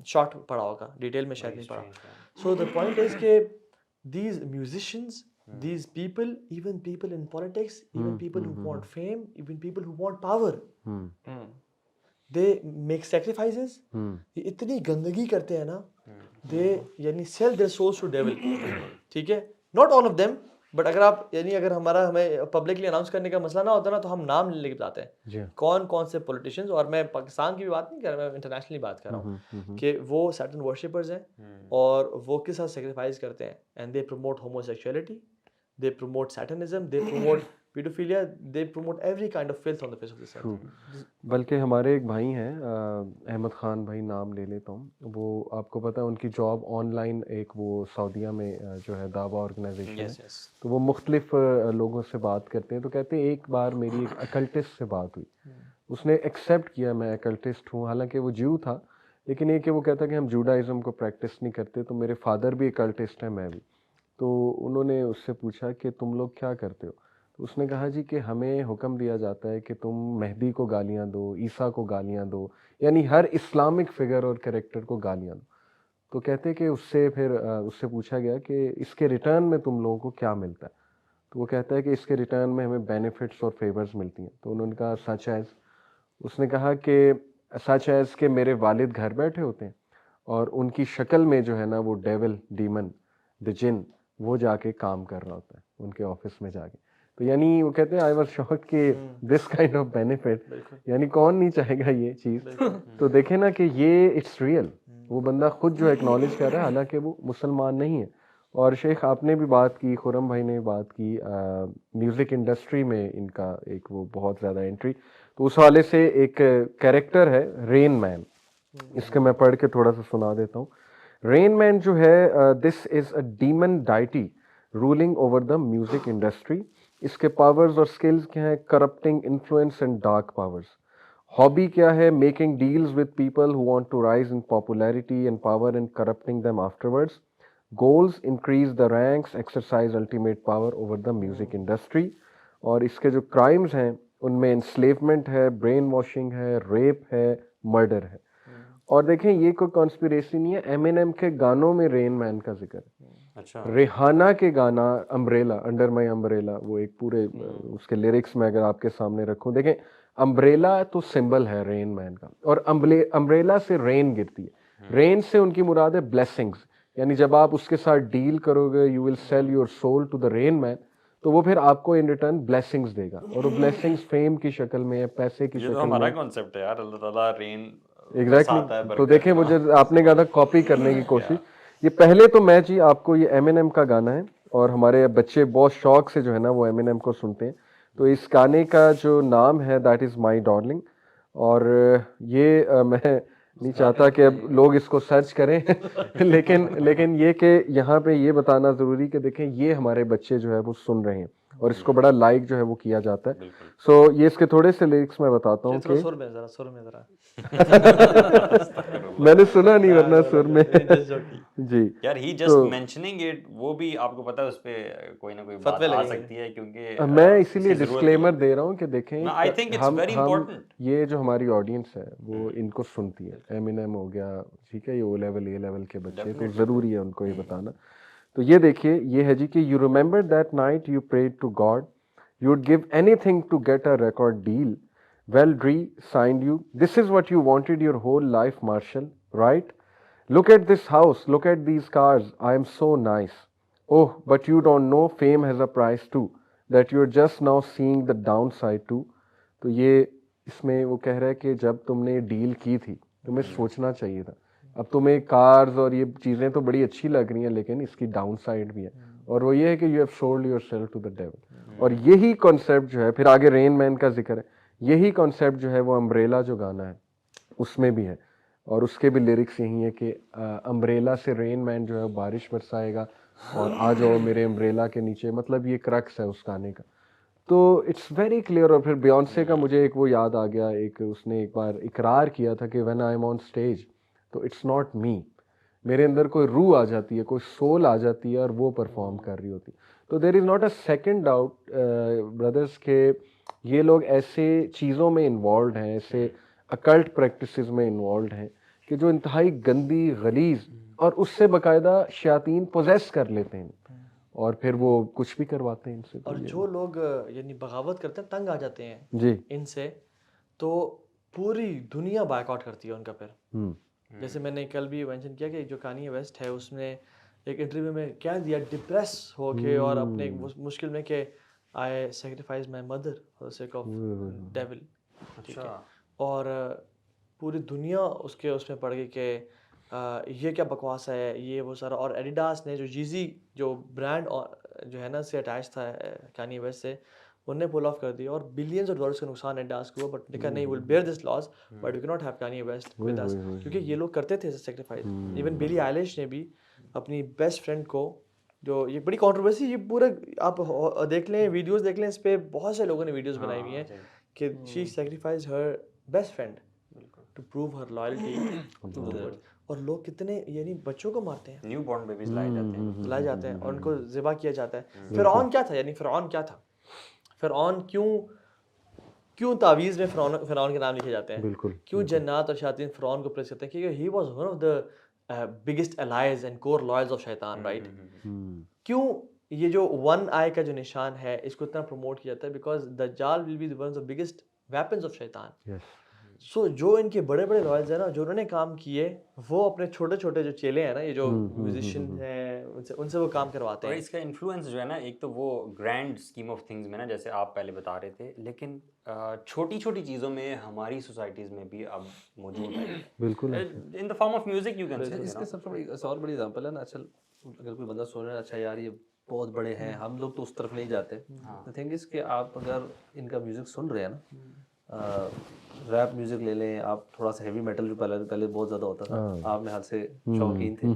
شارٹ پڑا ہوگا, ڈیٹیل میں شاید نہیں پڑا. سو دا پوائنٹ از کہ these musicians, these people, even people in politics, even people who want fame, even people who want power, they make sacrifices. یہ اتنی گندگی کرتے ہیں نا, they یعنی sell their souls to devil. ٹھیک ہے, not all of them, but اگر آپ یعنی اگر ہمیں پبلکلی اناؤنس کرنے کا مسئلہ نہ ہوتا نا, تو ہم نام لے کے بتاتے ہیں کون کون سے پولیٹیشینز. اور میں پاکستان کی بھی بات نہیں کر رہا, میں انٹرنیشنلی بات کر رہا ہوں کہ وہ سرٹن ورشپرز ہیں اور وہ کس طرح سیکریفائز کرتے ہیں. And they promote homosexuality, they promote satanism, they promote pedophilia, they promote every kind of filth on the face of this earth. بلکہ ہمارے ایک بھائی ہیں احمد خان بھائی, نام لے لیتا ہوں, وہ آپ کو پتہ ہے ان کی جاب آن لائن ایک وہ سعودیہ میں جو ہے دعویٰ آرگنائزیشن ہے, تو وہ مختلف لوگوں سے بات کرتے ہیں. تو کہتے ہیں ایک بار میری ایک اکلٹسٹ سے بات ہوئی, اس نے ایکسیپٹ کیا میں اکلٹسٹ ہوں, حالانکہ وہ جیو تھا, لیکن یہ کہ وہ کہتا کہ ہم جوڈائزم کو پریکٹس نہیں کرتے. تو میرے فادر بھی اکلٹسٹ ہیں, میں بھی. تو انہوں نے اس سے پوچھا کہ تم لوگ کیا کرتے ہو؟ تو اس نے کہا جی کہ ہمیں حکم دیا جاتا ہے کہ تم مہدی کو گالیاں دو, عیسیٰ کو گالیاں دو, یعنی ہر اسلامک فگر اور کریکٹر کو گالیاں دو. تو کہتے کہ اس سے پوچھا گیا کہ اس کے ریٹرن میں تم لوگوں کو کیا ملتا ہے؟ تو وہ کہتا ہے کہ اس کے ریٹرن میں ہمیں بینیفٹس اور فیورز ملتی ہیں. تو انہوں نے کہا سچ ایز, اس نے کہا کہ سچ ایز کہ میرے والد گھر بیٹھے ہوتے ہیں اور ان کی شکل میں جو ہے نا وہ ڈیول, ڈیمن, دی جن, وہ جا کے کام کر رہا ہوتا ہے ان کے آفس میں جا کے. تو یعنی وہ کہتے ہیں آئی واز شاکڈ کہ دس کائنڈ آف بینیفٹ, یعنی کون نہیں چاہے گا یہ چیز. تو دیکھیں نا کہ یہ اٹس ریئل, وہ بندہ خود جو ایکنالج کر رہا ہے حالانکہ وہ مسلمان نہیں ہے. اور شیخ آپ نے بھی بات کی, خرم بھائی نے بھی بات کی, میوزک انڈسٹری میں ان کا ایک وہ بہت زیادہ انٹری. تو اس حوالے سے ایک کیریکٹر ہے رین مین, اس کے میں پڑھ کے تھوڑا سا سنا دیتا ہوں. رین مین جو ہے, this is a demon deity ruling over the music industry. اس کے پاورز اور سکلز کیا ہیں؟ Corrupting influence and dark powers. Hobby کیا ہے؟ Making deals with people who want to rise in popularity and power and corrupting them afterwards. Goals increase the ranks, exercise ultimate power over the music industry. اور اس کے جو crimes ہیں ان میں انسلیومنٹ ہے, brain washing ہے, ریپ ہے, murder ہے. اور دیکھیں یہ کوئی کانسپیریسی نہیں ہے, ایم این ایم کے گانوں میں رین مین کا ذکر ہے. اچھا, ریحانہ کے گانا امبریلا, انڈر مائی امبریلا, وہ ایک پورے اس کے لیرکس میں اگر آپ کے سامنے رکھوں, دیکھیں امبریلا تو سمبل ہے رین مین کا, اور امبریلا سے رین گرتی ہے. رین سے ان کی مراد ہے بلیسنگز, یعنی جب آپ اس کے ساتھ ڈیل کرو گے, you will sell your soul to the Rain Man, تو وہ پھر آپ کو ان ریٹرن بلیسنگز دے گا. اور وہ بلیسنگز فیم کی شکل میں ہے, پیسے کی شکل میں. ہمارا کانسیپٹ ہے یار, اللہ تعالیٰ رین. ایگزیکٹلی. تو دیکھیں مجھے آپ نے کہا تھا کاپی کرنے کی کوشش. یہ پہلے تو میں جی آپ کو, یہ ایم این ایم کا گانا ہے اور ہمارے بچے بہت شوق سے جو ہے نا وہ ایم این ایم کو سنتے ہیں. تو اس گانے کا جو نام ہے دیٹ از مائی ڈارلنگ. اور یہ میں نہیں چاہتا کہ اب لوگ اس کو سرچ کریں لیکن یہ کہ یہاں پہ یہ بتانا ضروری کہ دیکھیں یہ ہمارے بچے جو ہے وہ سن رہے ہیں اور اس کو بڑا لائک جو ہے وہ کیا جاتا ہے. سو یہ اس کے تھوڑے سے لیرکس میں بتاتا ہوں کہ سر میں ذرا میں نے سنا نہیں ورنہ سر میں جی یار ہی جسٹ مینشننگ اٹ وہ بھی آپ کو پتہ ہے اس پہ کوئی نہ کوئی بات آ سکتی ہے کیونکہ میں اسی لیے ڈسکلیمر دے رہا ہوں کہ دیکھیں I think it's very important. یہ جو ہماری آڈینس ہے وہ ان کو سنتی ہے. ایمینم ہو گیا ٹھیک ہے, یہ او لیول اے لیول کے بچے, تو ضروری ہے ان کو یہ بتانا. تو یہ دیکھیے یہ ہے جی کہ you remember that night you parade to God you would give any thing to get a record deal well Dre signed you. This is what you wanted your whole life, Marshall, right? Look at this house, look at these cars. I am so nice. Oh, but you don't know fame has a price too, that you're just now seeing the downside too. تو یہ اس میں وہ کہہ رہا ہے کہ جب تم نے ڈیل کی تھی تمہیں سوچنا چاہیے تھا. اب تمہیں کارز اور یہ چیزیں تو بڑی اچھی لگ رہی ہیں لیکن اس کی ڈاؤن سائڈ بھی ہے, اور وہ یہ ہے کہ you have sold yourself to the devil. اور یہی کانسیپٹ جو ہے پھر آگے رین مین کا ذکر ہے, یہی کانسیپٹ جو ہے وہ امبریلا جو گانا ہے اس میں بھی ہے, اور اس کے بھی لیرکس یہی ہے کہ امبریلا سے رین مین جو ہے بارش برسائے گا اور آ جاؤ میرے امبریلا کے نیچے, مطلب یہ کرکس ہے اس گانے کا. تو اٹس ویری کلیئر. اور پھر بیونسے کا مجھے ایک وہ یاد آ گیا, ایک اس نے ایک بار اقرار کیا تھا کہ when I am on stage تو اٹس ناٹ می, میرے اندر کوئی روح آ جاتی ہے, کوئی سول آ جاتی ہے اور وہ پرفارم کر رہی ہوتی. تو there is not a second doubt brothers کہ یہ لوگ ایسے چیزوں میں انوالوڈ ہیں, ایسے اکلٹ پریکٹسز میں انوالوڈ ہیں کہ جو انتہائی گندی غلیظ, اور اس سے باقاعدہ شیاطین پوزیس کر لیتے ہیں اور پھر وہ کچھ بھی کرواتے ہیں ان سے. اور جو لوگ یعنی بغاوت کرتے ہیں تنگ آ جاتے ہیں جی ان سے, تو پوری دنیا بائک آؤٹ کرتی ہے ان کا. پھر جیسے میں نے کل بھی مینشن کیا کہ جو کانیے ویسٹ ہے اس نے ایک انٹرویو میں کیا دیا, ڈپریس ہو کے اور اپنے مشکل میں کہ I sacrifice my mother for the sake of devil. ٹھیک ہے, اور پوری دنیا اس میں پڑ گئی کہ یہ کیا بکواس ہے یہ وہ سارا. اور ایڈیڈاس نے جو جیزی جو برانڈ جو ہے نا سے اٹیچ تھا کانیے ویسٹ سے, انہوں نے پول آف کر دیا اور بلینز آف ڈالرز کا نقصان ایڈیڈاس کو ہوا. بٹ دیکھا نہیں, will bear this loss but we can not have Kanye West with us, کیونکہ یہ لوگ کرتے تھے سیکریفائز. ایون بیلی آئلش نے بھی اپنی بیسٹ فرینڈ کو, جو یہ بڑی کانٹروورسی, یہ پورا آپ دیکھ لیں ویڈیوز دیکھ لیں, اس پہ بہت سے لوگوں نے ویڈیوز بنائی ہوئی ہیں کہ she sacrifice her best friend to prove her loyalty to the world. اور لوگ کتنے یعنی بچوں کو مارتے ہیں, نیو بورن بیبیز لائے جاتے ہیں اور ان کو ذبح کیا جاتا ہے. فرعون کیا تھا, یعنی فرعون کیا تھا, فرعون کیوں تعویذ میں فرعون کے نام لکھے جاتے ہیں, کیوں جنات اور شیاطین فرعون کو پریز کرتے ہیں, کیونکہ he was one of the biggest allies and core loyals of شیطان, رائٹ. کیوں یہ جو ون آئی کا جو نشان ہے اس کو اتنا پروموٹ کیا جاتا ہے, بیکاز دجال will be one of the biggest weapons of شیطان. سو جو ان کے بڑے بڑے لائلز ہیں نا, جو انہوں نے کام کیے, وہ اپنے چھوٹے چھوٹے جو چیلے ہیں نا, یہ جو میوزیشین ہیں ان سے وہ کام کرواتے ہیں. اور اس کا انفلوئنس جو ہے نا, ایک تو وہ گرینڈ اسکیم آف تھنگز میں نا, جیسے آپ پہلے بتا رہے تھے, لیکن چھوٹی چھوٹی چیزوں میں ہماری سوسائٹیز میں بھی اب موجود ہے. بالکل in the form of music you can say. اس کے سب سے بڑی اور بڑی ایگزامپل ہے نا, اچھا اگر کوئی بندہ سوچ رہا ہے اچھا یار یہ بہت بڑے ہیں, ہم لوگ تو اس طرف نہیں جاتے. دا تھنگ از کہ آپ اگر ان کا میوزک سن رہے ہیں نا, ریپ میوزک لے لیں آپ, تھوڑا سا ہیوی میٹل جو پہلے بہت زیادہ ہوتا تھا, آپ میں حال سے شوقین تھے,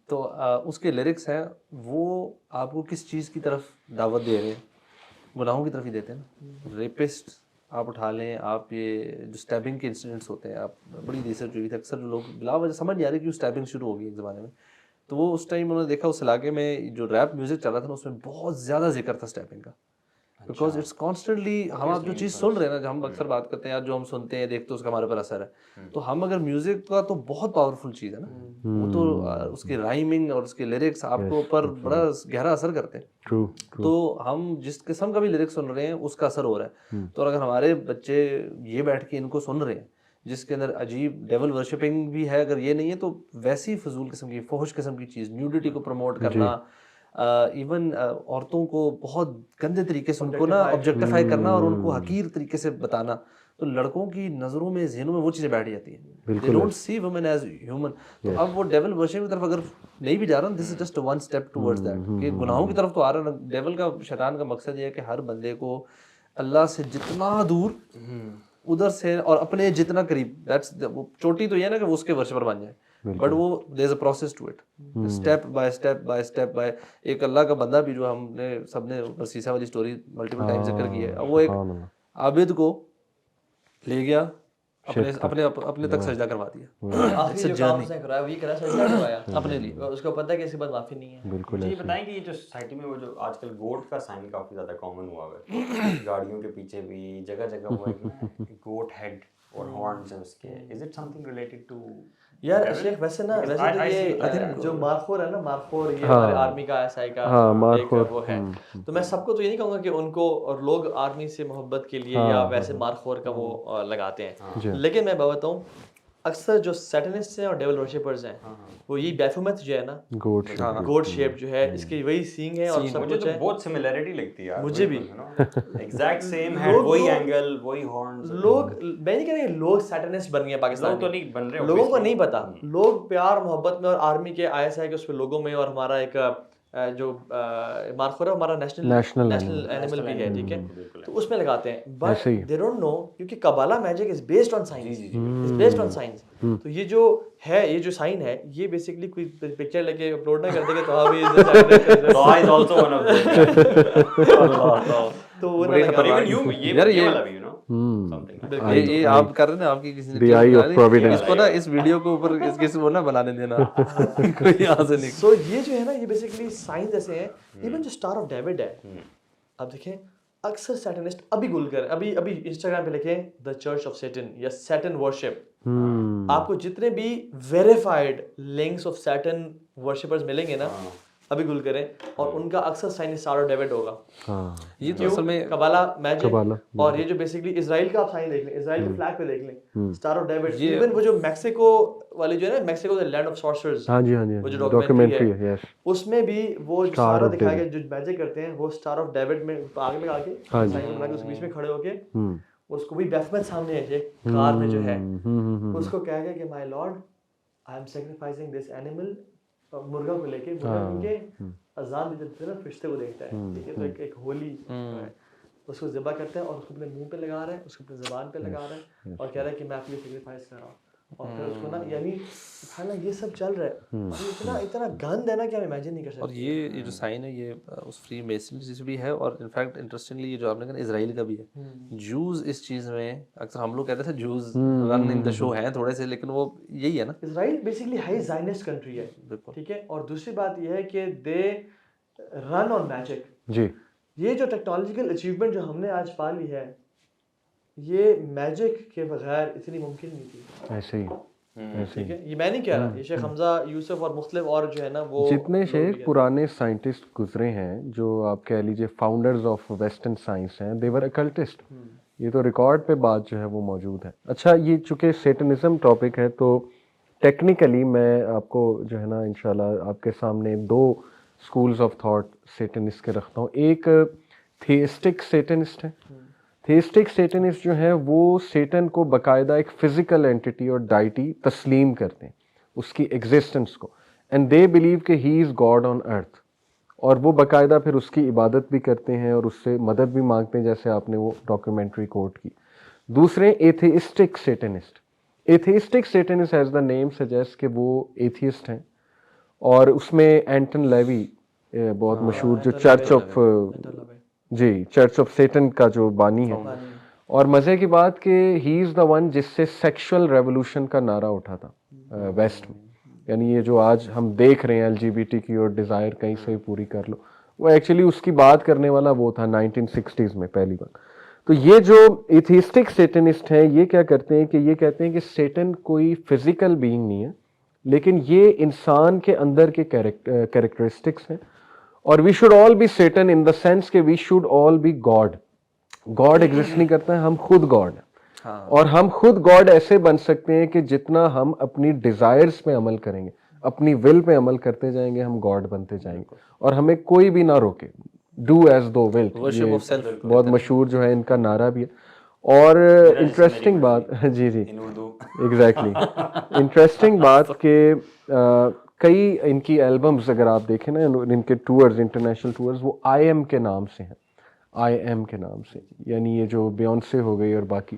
تو اس کے لیرکس ہیں وہ آپ کو کس چیز کی طرف دعوت دے رہے ہیں, گناہوں کی طرف ہی دیتے ہیں نا. ریپسٹ آپ اٹھا لیں, آپ یہ جو اسٹیبنگ کے انسیڈنٹس ہوتے ہیں, آپ بڑی ریسرچ ہوئی تھی, اکثر لوگ بلا وجہ سمجھ نہیں آ رہی کہ اسٹیبنگ شروع ہوگی ایک زمانے میں, تو وہ اس ٹائم انہوں نے دیکھا اس علاقے میں جو ریپ میوزک چل رہا تھا نا, اس میں بہت زیادہ ذکر تھا اسٹیبنگ کا, بیکاز اٹس کانسٹنٹلی ہم آپ جو چیز سن رہے ہیں نا, ہم اکثر بات کرتے ہیں یار جو ہم سنتے ہیں دیکھتے ہیں اس کا ہمارے پر اثر ہے, تو ہم اگر میوزک کا تو بہت پاورفل چیز ہے نا, وہ تو اس کی رائمنگ اور اس کے لیرکس آپ کو اوپر بڑا گہرا اثر کرتے ہیں. تو ہم جس قسم کا بھی لیرکس سن رہے ہیں اس کا اثر ہو رہا ہے. تو اگر ہمارے بچے یہ بیٹھ کے ان کو سن رہے ہیں جس کے اندر عجیب ڈیول ورشپنگ بھی ہے, اگر یہ نہیں ہے تو ویسی فضول قسم کی فحش قسم کی چیز, نیوڈیٹی کو پروموٹ کرنا, ایون عورتوں کو بہت گندے طریقے سے ان کو نا آبجیکٹیفائی کرنا اور ان کو حقیر طریقے سے بتانا, تو لڑکوں کی نظروں میں ذہنوں میں وہ چیزیں بیٹھ جاتی ہیں. They don't see women as human. تو اب وہ ڈیول ورشپ کی طرف اگر نہیں بھی جا رہا, this is just one step towards that, کہ گناہوں کی طرف تو آ رہا ہے. ڈیول کا شیطان کا مقصد یہ ہے کہ ہر بندے کو اللہ سے جتنا دور ادھر سے اور اپنے جتنا قریب چوٹی تو یہ نا کہ وہ اس کے ورشپر بن جائے, بٹ وہ there is a process to it, step by step by step by. ایک اللہ کا بندہ بھی جو ہم نے سب نے سیسا والی اسٹوری ملٹیپل ٹائم ذکر کی ہے, وہ ایک عابد کو لے گیا اپنے تک سجدہ کروا دیا, آخری جو کام اس نے کرایا وہ یہ کرا, سجدہ کروایا اپنے لیے. اس کو پتہ ہے کہ اس کے بعد معافی نہیں ہے. بالکل. یہ بتائیں کہ یہ جو سوسائٹی میں وہ جو آج کل گوٹ کا سائن کافی زیادہ کامن ہوا ہے, گاڑیوں کے پیچھے بھی جگہ جگہ وہ ہے گوٹ ہیڈ اور ہارنز ہیں اس کے, is it something related to یار شیخ ویسے نا ویسے تو یہ جو مارخور ہے نا, مارخور یہ ہمارے آرمی کا ایس آئی کا ایک وہ ہے, تو میں سب کو تو یہ نہیں کہوں گا کہ ان کو اور لوگ آرمی سے محبت کے لیے یا ویسے مارخور کا وہ لگاتے ہیں, لیکن میں بتاؤں اکثر جو سیٹنسٹ ہیں اور ڈیول ورشپرز ہیں وہ یہی بیفومت جو ہے نا گوڈ شیپ جو ہے اس کی وہی سینگ ہے اور سب کچھ ہے. بہت سملیرٹی لگتی ہے مجھے بھی ایگزیکٹ سیم ہے, وہی اینگل وہی ہارنز. لوگ میں نہیں کہہ رہا کہ لوگ سیٹنسٹ بن گئے پاکستان تو نہیں بن رہے, لوگوں کو نہیں پتا, لوگ پیار محبت میں اور آرمی کے آئی ایس آئی کے اس پہ لوگوں میں, اور ہمارا ایک جو مارخور ہے ہمارا نیشنل اینیمل بھی ہے, ٹھیک ہے, تو اس میں لگاتے ہیں, بٹ دے ڈونٹ نو کیونکہ Kabbalah magic is based on science, is based on science. تو یہ جو ہے یہ جو سائن ہے یہ بیسیکلی کوئی پکچر لے کے اپلوڈ نہ کر دے گا تو ابھی is also one of them. تو وہ یہ آپ کر رہے ہیں, آپ کی کسی نے اس کو نا اس ویڈیو کو اوپر کسی کو نہ بنانے دینا کوئی یہاں سے نہیں. سو یہ جو ہے نا یہ بیسیکلی سائنس ایسے ہیں. ایون جو اسٹار آف ڈیوڈ ہے, اب دیکھیں اکثر سیٹنسٹ ابھی گول کر ابھی انسٹاگرام پہ لکھیں دا چرچ آف سیٹن یا سیٹن ورشپ, آپ کو جتنے بھی verified links of Satan worshippers ملیں گے نا ابھی گول کریں, اور ان کا اکثر سائن اسٹار آف ڈیوڈ ہوگا. یہ تو اصل میں کبالا میجک, اور یہ جو بیسیکلی اسرائیل کا آپ سائن دیکھ لیں, اسرائیل کے فلیگ پہ دیکھ لیں اسٹار آف ڈیوڈ. ایون وہ جو میکسیکو والی جو ہے نا, میکسیکو دا لینڈ آف سارسرز, وہ جو ڈاکیومنٹری ہے اس میں بھی وہ جو سارا دکھایا گیا جو میجک کرتے ہیں وہ اسٹار آف ڈیوڈ میں آگے لگا کے سائن بنا کے اس کے بیچ میں کھڑے ہو کے اس کو بھی بیفمت سامنے ہے کار میں جو ہے, اس کو کہا گیا کہ my lord I am sacrificing this animal, مرغا کو لے کے کے اذان دیتے نا فرشتے کو دیکھتا ہے, ٹھیک ہے, تو ایک ہولی اس کو ذبح کرتے ہیں اور اس کو اپنے منہ پہ لگا رہے ہیں, اس کو اپنے زبان پہ لگا رہے ہیں اور کہہ رہے ہیں کہ میں آپ کے لیے سیکریفائس کر رہا ہوں, اور پھر اس کو نا یعنی سبحان یہ سب چل رہا ہے, اتنا گند ہے نا کہ ہم امیجن نہیں کر سکتے. اور یہ جو سائن ہے یہ اس فری میسنری سے بھی ہے, اور انفیکٹ انٹرسٹنگلی یہ جو آپ نے کہا اسرائیل کا بھی ہے. جوز اس چیز میں اکثر ہم لوگ کہتے تھے جوز رن ان دا شو ہیں تھوڑے سے, لیکن وہ یہی ہے نا, اسرائیل بیسیکلی ہائی زائنسٹ کنٹری ہے, ٹھیک ہے, اور دوسری بات یہ ہے کہ دے رن آن میجک. جی یہ جو ٹیکنالوجیکل اچیومنٹ جو ہم نے آج پا لی ہے یہ میجک کے بغیر اتنی ممکن نہیں تھی. ایسے ہی ٹھیک ہے, یہ میں نہیں کہہ رہا, یہ شیخ حمزہ یوسف اور مختلف اور جو ہے نا وہ جتنے شیخ پرانے سائنٹسٹ گزرے ہیں جو آپ کہہ لیجیے فاؤنڈرز آف ویسٹرن سائنس ہیں, دے ور اکلٹسٹ. یہ تو ریکارڈ پہ بات جو ہے وہ موجود ہے. اچھا یہ چونکہ سیٹنزم ٹاپک ہے تو ٹیکنیکلی میں آپ کو جو ہے نا انشاءاللہ آپ کے سامنے دو اسکولز آف تھاٹ سیٹنسٹ کے رکھتا ہوں. ایک تھیسٹک سیٹنسٹ ہے. تھیسٹک سیٹنسٹ جو ہیں وہ سیٹن کو باقاعدہ ایک فزیکل اینٹی اور ڈائٹی تسلیم کرتے ہیں, اس کی ایگزسٹنس کو, اینڈ دے بلیو کہ ہی از گاڈ آن ارتھ, اور وہ باقاعدہ پھر اس کی عبادت بھی کرتے ہیں اور اس سے مدد بھی مانگتے ہیں, جیسے آپ نے وہ ڈاکیومنٹری کوٹ کی. دوسرے atheistic satanist. Atheistic satanist as the name suggest کہ وہ ایتھیسٹ ہیں, اور اس میں اینٹن لیوی بہت مشہور جو چرچ آف سیٹن کا جو بانی ہے, اور مزے کی بات کہ ہی از دا ون جس سے سیکشول ریولوشن کا نعرہ اٹھا تھا ویسٹ میں. یعنی یہ جو آج ہم دیکھ رہے ہیں LGBT کی اور ڈیزائر کہیں سے پوری کر لو, وہ ایکچولی اس کی بات کرنے والا وہ تھا 1960s میں پہلی بار. تو یہ جو ایتھیسٹک سیٹنسٹ ہیں یہ کیا کرتے ہیں کہ یہ کہتے ہیں کہ سیٹن کوئی فزیکل بینگ نہیں ہے, لیکن یہ انسان کے اندر کے کیریکٹرسٹکس ہیں, اور we should all be satan in the sense کہ we should all be god. God exist نہیں کرتا ہے, ہم خود گاڈ ہیں, اور ہم خود گاڈ ایسے بن سکتے ہیں کہ جتنا ہم اپنی ڈیزائرز پہ عمل کریں گے, اپنی ول پہ عمل کرتے جائیں گے, ہم گاڈ بنتے جائیں گے, اور ہمیں کوئی بھی نہ روکے. ڈو ایز دو ول, بہت مشہور جو ہے ان کا نعرہ بھی ہے. اور انٹرسٹنگ بات جی ایگزیکٹلی انٹرسٹنگ بات کہ کئی ان کی البمز اگر آپ دیکھیں نا, ان کے ٹورز, انٹرنیشنل ٹورز, وہ آئی ایم کے نام سے ہیں, آئی ایم کے نام سے, یعنی یہ جو بیونسے ہو گئی اور باقی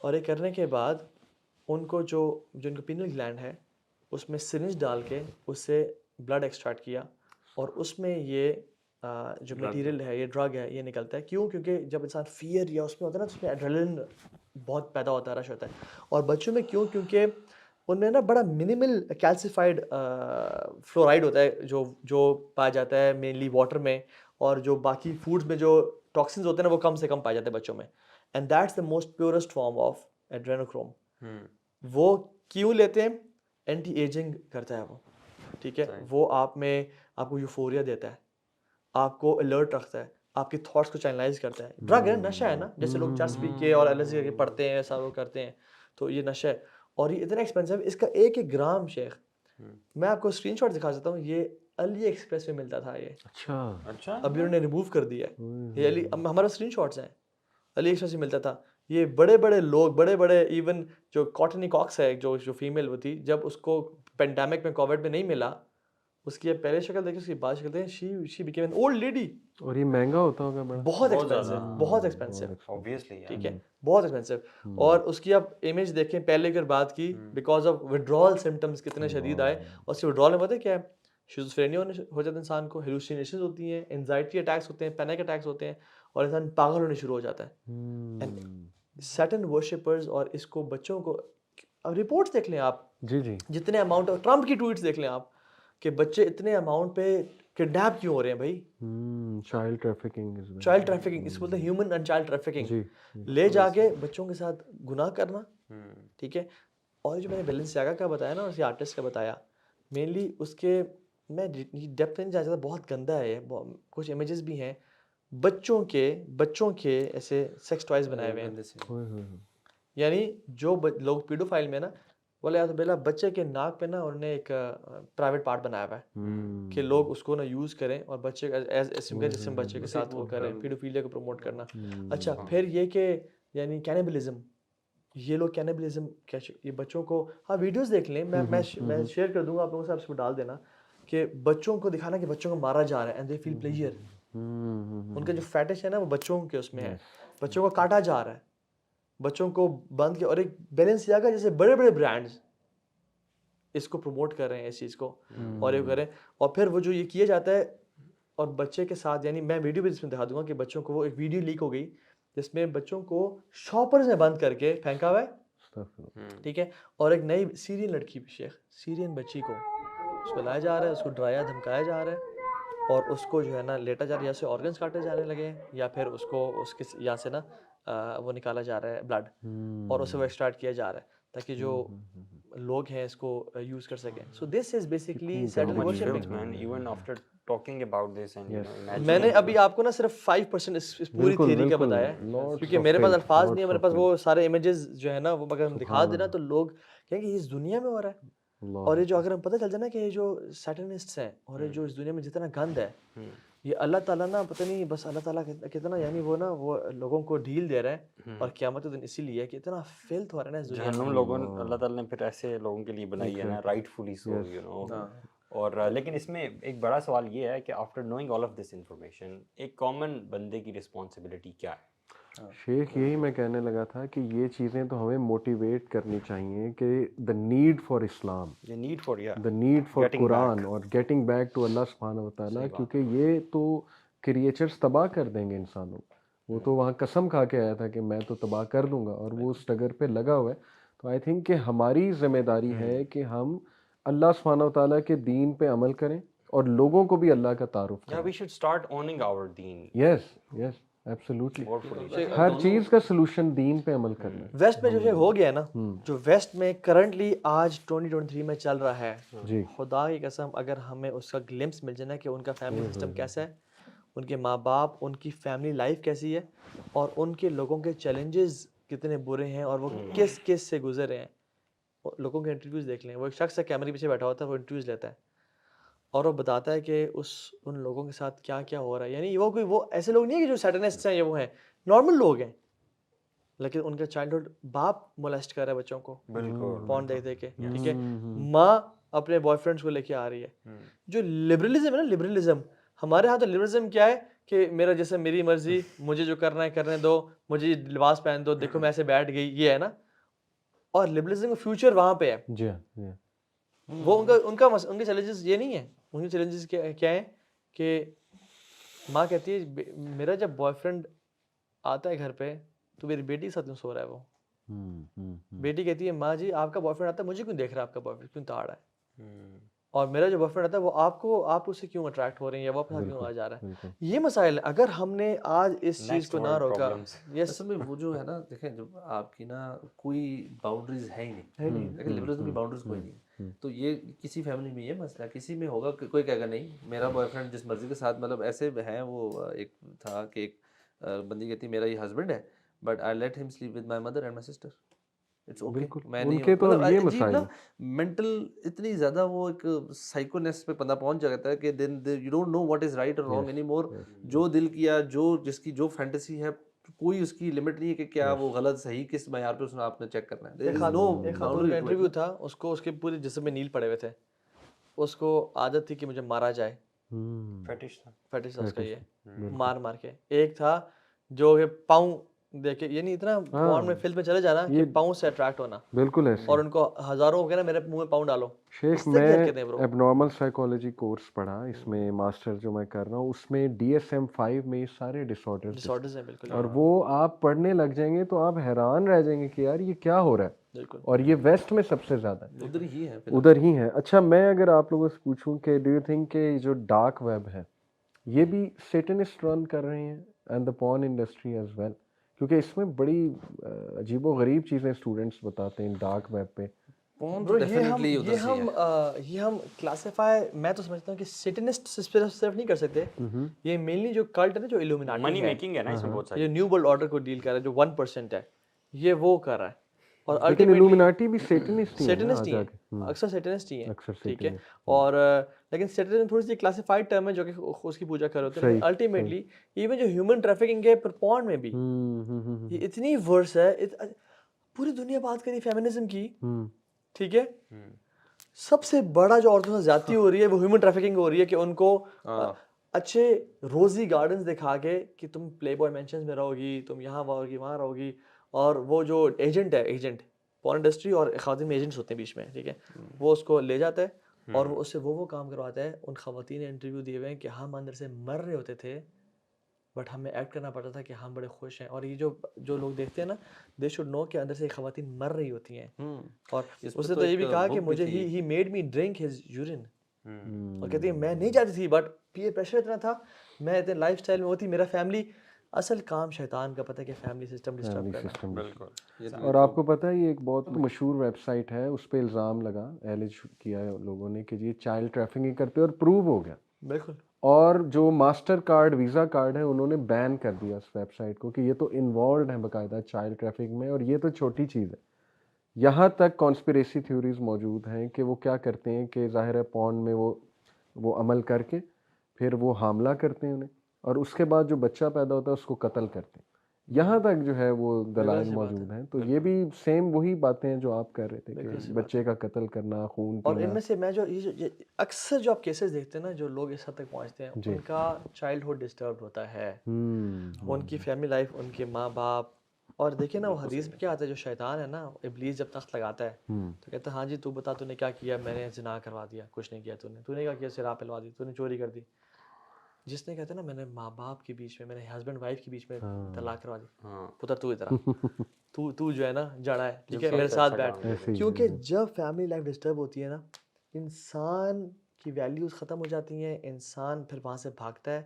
اور یہ کرنے کے بعد ان کو جو ان کا پینل گلینڈ ہے اس میں سرنج ڈال کے اس سے بلڈ ایکسٹریکٹ کیا اور اس میں یہ جو میٹیریل ہے یہ ڈرگ ہے یہ نکلتا ہے. کیوں؟ کیونکہ جب انسان فیئر یا اس میں ہوتا ہے نا تو اس میں ایڈرینلن بہت پیدا ہوتا ہے, رش ہوتا ہے. اور بچوں میں کیوں؟ کیونکہ ان میں نا بڑا منیمل کیلسیفائڈ فلورائڈ ہوتا ہے جو پایا جاتا ہے مینلی واٹر میں, اور جو باقی فوڈز میں جو ٹاکسنز ہوتے ہیں نا وہ کم سے کم پائے جاتے ہیں بچوں میں. And that's the most purest form of adrenochrome. وہ کیوں لیتے ہیں؟ اینٹی ایجنگ کرتا ہے وہ, ٹھیک ہے. وہ آپ کو یوفوریا دیتا ہے, آپ کو الرٹ رکھتا ہے, آپ کے تھاٹس کو چینلائز کرتا ہے. ڈرگ ہے, نشہ ہے نا, جیسے لوگ چرس پی کے اور LSD کر کے پڑھتے ہیں ایسا وہ کرتے ہیں, تو یہ نشہ ہے. اور یہ اتنا ایکسپینسو ہے, اس کا ایک گرام شیخ میں آپ کو اسکرین شاٹ دکھا سکتا ہوں, یہ علی ایکسپریس میں ملتا تھا. یہ اچھا ابھی انہوں نے ریموو کر دیا ہے. یہ علی ہمارا اسکرین شاٹس ہیں, علی ایکسپریس میں ملتا تھا. یہ بڑے بڑے لوگ, بڑے بڑے ایون جو کاٹنی کاکس ہے جو فیمیل وہ تھی, جب اس کو پینڈیمک میں کووڈ میں نہیں ملا, اس کی پہلے شکل دیکھیں, اس کی بعد شکل دیکھیں, she became an old lady. اور یہ مہنگا ہوتا ہوگا بڑا, بہت ایکسپینسو, بہت ایکسپینسو, obviously ٹھیک ہے, بہت ایکسپینسو. اور اس کی آپ امیج دیکھیں پہلے کی بات کی, بیکاز آف وڈرال سمٹمس کتنے شدید آئے. اور اس کے وڈرال میں پتہ کیا ہے, شیزوفرینیا ہو جاتا ہے انسان کو, ہیلوسینیشنز ہوتی ہیں, اینزائٹی اٹیکس ہوتے ہیں, پینک اٹیکس ہوتے ہیں, اور انسان پاگل ہونے شروع ہو جاتا ہے. سیٹن ورشپرز, اور اس کو بچوں کو, اب رپورٹس دیکھ لیں آپ, جی جی, جتنے اماؤنٹ, ٹرمپ کی ٹویٹس دیکھ لیں آپ کہ بچے اتنے اماؤنٹ پہ کڈنیپ کیوں ہو رہے ہیں بھائی. چائلڈ ٹریفکنگ, چائلڈ ٹریفکنگ, اس کو بولتے ہیں ہیومن اینڈ چائلڈ ٹریفکنگ, لے جا کے بچوں کے ساتھ گناہ کرنا, ٹھیک ہے. اور جو میں نے بیلنسیاگا کا بتایا نا, اس آرٹسٹ کا بتایا, مینلی اس کے میں ڈیپتھ نہیں جا سکتا, بہت گندا ہے یہ. کچھ امیجز بھی ہیں بچوں کے ایسے سیکس ٹوائز بنائے ہوئے ہیں. یعنی جو لوگ پیڈو فائل میں نا, بولے یاد بلا بچے کے ناک پہ نا انہوں نے ایک پرائیویٹ پارٹ بنایا ہوا ہے کہ لوگ اس کو نا یوز کریں اور بچے ایز جسم بچے کے ساتھ وہ کریں, پیڈوفیلیا کو پروموٹ کرنا. اچھا, پھر یہ کہ یعنی کینیبلزم, یہ لوگ کینیبلزم, یہ بچوں کو, ہاں ویڈیوز دیکھ لیں, میں شیئر کر دوں گا آپ لوگوں سے, آپ اس کو ڈال دینا, کہ بچوں کو دکھانا کہ بچوں کو مارا جا رہا ہے, اینڈ دے فیل پلیجر. ان کا جو فیٹش ہے نا وہ بچوں کے اس میں ہے, بچوں کو کاٹا جا رہا ہے, بچوں کو بند کیا. اور ایک بیلنسیاگا جیسے بڑے بڑے برانڈز اس کو پروموٹ کر رہے ہیں اس چیز کو, اور یہ کریں. اور پھر وہ جو یہ کیا جاتا ہے, اور بچے کے ساتھ, یعنی میں ویڈیو بھی اس میں دکھا دوں گا کہ بچوں کو, وہ ایک ویڈیو لیک ہو گئی جس میں بچوں کو شاپرز میں بند کر کے پھینکا ہوا ہے, ٹھیک ہے. اور ایک نئی سیرین لڑکی, شیخ سیرین بچی کو اس کو لایا جا رہا ہے, اس کو ڈرایا دھمکایا جا رہا ہے, اور اس کو جو ہے نا لیٹا جا رہا ہے, یا سے آرگنس کاٹے جانے لگے ہیں, یا پھر اس کو اس کے یہاں سے نا وہ نکالا جا رہا ہے بلڈ, اور اسے وہ ایکسٹریکٹ کیا جا رہا ہے تاکہ جو لوگ ہیں اس کو یوز کر سکیں. So this is basically satan worshipping. even after talking about this and you know imagining میں نے ابھی آپ کو نا صرف 5% اس پوری تھیوری کا بتایا ہے, کیونکہ میرے پاس الفاظ نہیں ہے, میرے پاس وہ سارے امیجز جو ہے نا, وہ اگر ہم دکھا دینا تو لوگ کہیں گے یہ اس دنیا میں ہو رہا ہے. اور یہ جو اگر ہم پتہ چل جائے نا کہ یہ جو سیٹنسٹس ہیں, اور یہ جو اس دنیا میں جتنا گند ہے, یہ اللہ تعالیٰ نا پتہ نہیں بس اللہ تعالیٰ کتنا, یعنی وہ نا وہ لوگوں کو ڈھیل دے رہا ہے. اور قیامت کے دن اسی لیے کہ اتنا فلتھ ہو رہا ہے نا اس دنیا میں. جہنم لوگوں اللہ تعالیٰ نے پھر ایسے لوگوں کے لیے بنائی ہے نا, رائٹفلی سو, یو نو. اور لیکن اس میں ایک بڑا سوال یہ ہے کہ after knowing all of this information ایک کامن بندے کی رسپانسبلٹی کیا ہے؟ شیخ یہی میں کہنے لگا تھا کہ یہ چیزیں تو ہمیں موٹیویٹ کرنی چاہیے کہ the need for Islam, the need for the need for Quran, اور گیٹنگ بیک ٹو اللہ سبحانہ و تعالیٰ, کیونکہ یہ تو کریچرز تباہ کر دیں گے انسانوں. وہ تو وہاں قسم کھا کے آیا تھا کہ میں تو تباہ کر دوں گا, اور وہ اس ڈگر پہ لگا ہوا ہے. تو آئی تھنک کہ ہماری ذمہ داری ہے کہ ہم اللہ سبحانہ و تعالیٰ کے دین پہ عمل کریں اور لوگوں کو بھی اللہ کا تعارف کریں. we should start owning our deen. Yes absolutely, ہر چیز کا سلوشن دین پہ عمل کرنا ہے. ویسٹ میں جو ہو گیا نا, جو ویسٹ میں کرنٹلی آج 2023 میں چل رہا ہے, جی خدا کی قسم اگر ہمیں اس کا گلمپس مل جائے نا کہ ان کا فیملی سسٹم کیسا ہے, ان کے ماں باپ, ان کی فیملی لائف کیسی ہے, اور ان کے لوگوں کے چیلنجز کتنے برے ہیں, اور وہ کس کس سے گزر رہے ہیں. لوگوں کے انٹرویوز دیکھ لیں, وہ ایک شخص ہے کیمرے پیچھے بیٹھا ہوتا ہے, وہ انٹرویوز لیتا ہے اور وہ بتاتا ہے کہ ان لوگوں کے ساتھ کیا کیا ہو رہا ہے. یعنی وہ ایسے لوگ نہیں ہیں کہ جو سیٹنسٹس ہیں, یہ وہ ہیں نارمل لوگ ہیں, لیکن ان کا چائلڈہڈ باپ مولیسٹ کر رہا ہے بچوں کو پون دیکھ دیکھ کے, ٹھیک ہے. ماں اپنے بوائے فرینڈس کو لے کے آ رہی ہے. جو لبرلزم ہے نا, لبرلزم ہمارے ہاں تو لبرلزم کیا ہے کہ میرا جیسے میری مرضی, مجھے جو کرنا ہے کرنے دو, مجھے یہ لباس پہن دو, دیکھو میں ایسے بیٹھ گئی, یہ ہے نا. اور لبرلزم کا فیوچر وہاں پہ ہے. جی ہاں, وہ ان کے چیلنجز یہ نہیں ہے. ان کے چیلنجز کیا ہیں کہ ماں کہتی ہے میرا جب بوائے فرینڈ آتا ہے گھر پہ تو میری بیٹی کے ساتھ کیوں سو رہا ہے وہ. بیٹی کہتی ہے ماں جی آپ کا بوائے فرینڈ آتا ہے, مجھے کیوں دیکھ رہا ہے, آپ کا بوائے فرینڈ کیوں تاڑ ہے, اور میرا جو بوائے فرینڈ آتا ہے وہ آپ اس سے کیوں اٹریکٹ ہو رہے ہیں یا وہ آپ کے ساتھ کیوں آ جا رہا ہے. یہ مسائل ہیں. اگر ہم نے آج اس چیز کو نہ روکا, اصل میں وہ جو ہے نا دیکھیں جب آپ کی نا کوئی باؤنڈریز ہے ہی نہیں, دیکھیں لبرلزم کی باؤنڈریز کوئی نہیں, تو یہ کسی فیملی میں یہ مسئلہ کسی میں ہوگا کہ کوئی کہے گا نہیں میرا بوائے فرینڈ جس مرضی کے ساتھ, مطلب ایسے ہیں وہ ایک تھا کہ ایک بندی کہتی میرا یہ ہسبینڈ ہے but I let him sleep with my mother and my sister, it's okay. میں نہیں, مطلب عجیب نا مینٹل اتنی زیادہ وہ ایک سائیکونیس پہ بندہ پہنچ جاتا ہے کہ then you don't know what is right اور رانگ اینی مور. جو دل کیا, جو جس کی جو فینٹیسی ہے, کوئی اس کی لمٹ نہیں ہے کہ کیا وہ غلط صحیح کس معیار پہ اس نے آپ نے چیک کرنا ہے. ایک خاتون کا انٹرویو تھا, اس کو اس کے پورے جسم میں نیل پڑے ہوئے تھے, اس کو عادت تھی کہ مجھے مارا جائے, فیٹش تھا اس کا, یہ مار مار کے. ایک تھا جو کہ پاؤں دیکھے, یعنی اتنا پاؤں میں فلم میں چلے جانا کہ پاؤں سے اٹریکٹ ہونا, بالکل ایسے. اور ان کو ہزاروں ہو گیا نا میرے منہ میں پاؤں ڈالو. شیخ میں ایب نارمل سائیکالوجی کورس پڑھا, اس میں ماسٹر جو میں کر رہا ہوں اس میں DSM-5 میں یہ سارے ڈسارڈرز ہیں بالکل, اور وہ آپ پڑھنے لگ جائیں گے تو آپ حیران رہ جائیں گے کہ یار یہ کیا ہو رہا ہے. بالکل, اور یہ ویسٹ میں سب سے زیادہ ادھر ہی ہے. اچھا میں اگر آپ لوگوں سے پوچھوں کہ ڈو یو تھنک کہ جو ڈارک ویب ہے یہ بھی سیٹنسٹ رن کر رہے ہیں and the porn industry as well, کیونکہ اس میں بڑی عجیب و غریب چیزیں اسٹوڈنٹس بتاتے ہیں ڈارک ویب پہ. یہ ہم کلاسیفائی, میں تو سمجھتا ہوں کہ سیٹنسٹ صرف نہیں کر سکتے. یہ مینلی جو کلٹ ہے نا, جو ایلومیناٹی منی میکنگ ہے نا اس میں بہت ساری, یہ نیو ورلڈ آرڈر کو ڈیل کر رہا ہے, جو 1% ہے یہ وہ کر رہا ہے. اور لیکن ایلومیناٹی بھی سیٹنسٹ ہی ہے, اکثر سیٹنسٹ ہی ہیں, ٹھیک ہے. اور لیکن سیٹنسٹ تھوڑی سی کلاسیفائڈ ٹرم ہے جو کہ اس کی پوجا کر ہوتے ہیں. الٹیمیٹلی ایون جو ہیومن ٹریفکنگ ہے پورن میں بھی یہ اتنی ورس ہے. پوری دنیا بات کری فیمنزم کی, ٹھیک ہے, سب سے بڑا جو عورتوں سے زیادتی ہو رہی ہے وہ ہیومن ٹریفکنگ ہو رہی ہے, کہ ان کو اچھے روزی گارڈنز دکھا کے کہ تم پلے بوائے مینشنز میں رہو گی, تم یہاں رہو گی وہاں رہو گی, اور وہ جو ایجنٹ ہے, ایجنٹ پورن انڈسٹری اور خواتین میں ایجنٹس ہوتے ہیں بیچ میں, ٹھیک ہے, وہ اس کو لے جاتا ہے اور وہ اس سے وہ کام کرواتا ہے. ان خواتین نے انٹرویو دیے ہوئے ہیں کہ ہم اندر سے مر رہے ہوتے تھے بٹ ہمیں ایکٹ کرنا پڑتا تھا کہ ہم بڑے خوش ہیں. اور یہ جو لوگ دیکھتے ہیں نا, دے شوڈ نو کہ اندر سے خواتین مر رہی ہوتی ہیں. اور اس نے تو یہ بھی کہا کہ مجھے he made me drink his urine, اور کہتی ہے میں نہیں چاہتی تھی بٹ پیئر پریشر اتنا تھا, میں اتنے لائف اسٹائل میں ہوتی, میرا فیملی اصل کام شیطان کا پتہ ہے کہ فیملی سسٹم ڈسٹرب کرنا. بالکل. اور آپ کو پتہ ہے یہ ایک بہت مشہور ویب سائٹ ہے, اس پہ الزام لگا, ایلیج کیا ہے لوگوں نے کہ یہ چائلڈ ٹریفکنگ کرتے, اور پروو ہو گیا. بالکل. اور جو ماسٹر کارڈ ویزا کارڈ ہے انہوں نے بین کر دیا اس ویب سائٹ کو کہ یہ تو انوالوڈ ہیں باقاعدہ چائلڈ ٹریفکنگ میں, اور یہ تو چھوٹی چیز ہے. یہاں تک کانسپریسی تھیوریز موجود ہیں کہ وہ کیا کرتے ہیں کہ ظاہر ہے پون میں وہ عمل کر کے پھر وہ حاملہ کرتے ہیں انہیں, اور اس کے بعد جو بچہ پیدا ہوتا ہے اس کو قتل کرتے ہیں. یہاں تک جو ہے وہ دلائل موجود ہیں. تو یہ بھی سیم وہی باتیں ہیں جو آپ کر رہے تھے کہ بچے کا قتل کرنا, خون پینا. اور ان میں سے میں جو اکثر جو آپ کیسز دیکھتے ہیں نا, جو لوگ اس حد تک پہنچتے ہیں, ان کا چائلڈ ہوڈ ڈسٹربڈ ہوتا ہے, ان کی فیملی لائف, ان کے ماں باپ. اور دیکھیں نا وہ حدیث میں کیا آتا ہے, جو شیطان ہے نا, ابلیس جب تخت لگاتا ہے تو کہتا ہے ہاں جی تو بتا تو نے کیا کیا, میں نے زنا کروا دیا, کچھ نہیں کیا تو نے کیا کیا, سرا پلوا دی, تو نے چوری کر دی. جس نے کہتے ہیں نا میں نے ماں باپ کے بیچ میں, میں نے ہسبینڈ وائف کے بیچ میں طلاق کروا دی, پتر تو ادھر تو جو ہے نا جڑا ہے, ٹھیک ہے, میرے ساتھ بیٹھ. کیونکہ جب فیملی لائف ڈسٹرب ہوتی ہے نا, انسان کی ویلیوز ختم ہو جاتی ہیں, انسان پھر وہاں سے بھاگتا ہے,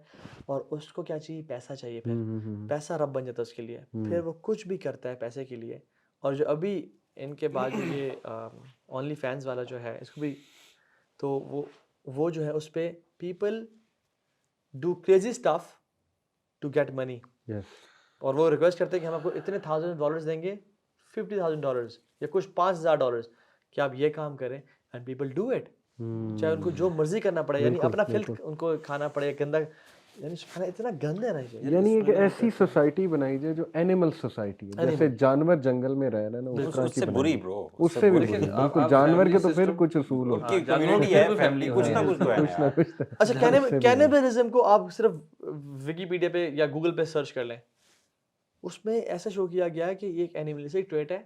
اور اس کو کیا چاہیے, پیسہ چاہیے. پھر پیسہ رب بن جاتا ہے اس کے لیے, پھر وہ کچھ بھی کرتا ہے پیسے کے لیے. اور جو ابھی ان کے بعد جو یہ اونلی فینس والا جو ہے, اس کو بھی تو وہ جو ہے اس پہ people do crazy stuff to get money. اور وہ ریکویسٹ کرتے ہیں کہ ہم آپ کو اتنے $1,000 دیں گے, $50,000 یا کچھ $5,000 کہ آپ یہ کام کریں, اینڈ پیپل ڈو اٹ. چاہے ان کو جو مرضی کرنا پڑے, یعنی اپنا فلتھ ان کو کھانا پڑے, گندا, یعنی اتنا گند ہے نا. یعنی ایک ایسی سوسائٹی بنائی جائے جو اینیمل سوسائٹی ہے, جیسے جانور جنگل میں رہ رہے ہیں نا, اس سے بری برو, اس سے بھی بری. بالکل, جانور کے تو پھر کچھ اصول ہوتے ہیں, کمیونٹی ہے, فیملی, کچھ نہ کچھ تو ہے. اچھا, کینیبلزم کو آپ صرف وکیپیڈیا پہ یا گوگل پہ سرچ کر لیں, اس میں ایسا شو کیا گیا ہے کہ یہ ایک اینیملسٹک ٹریٹ ہے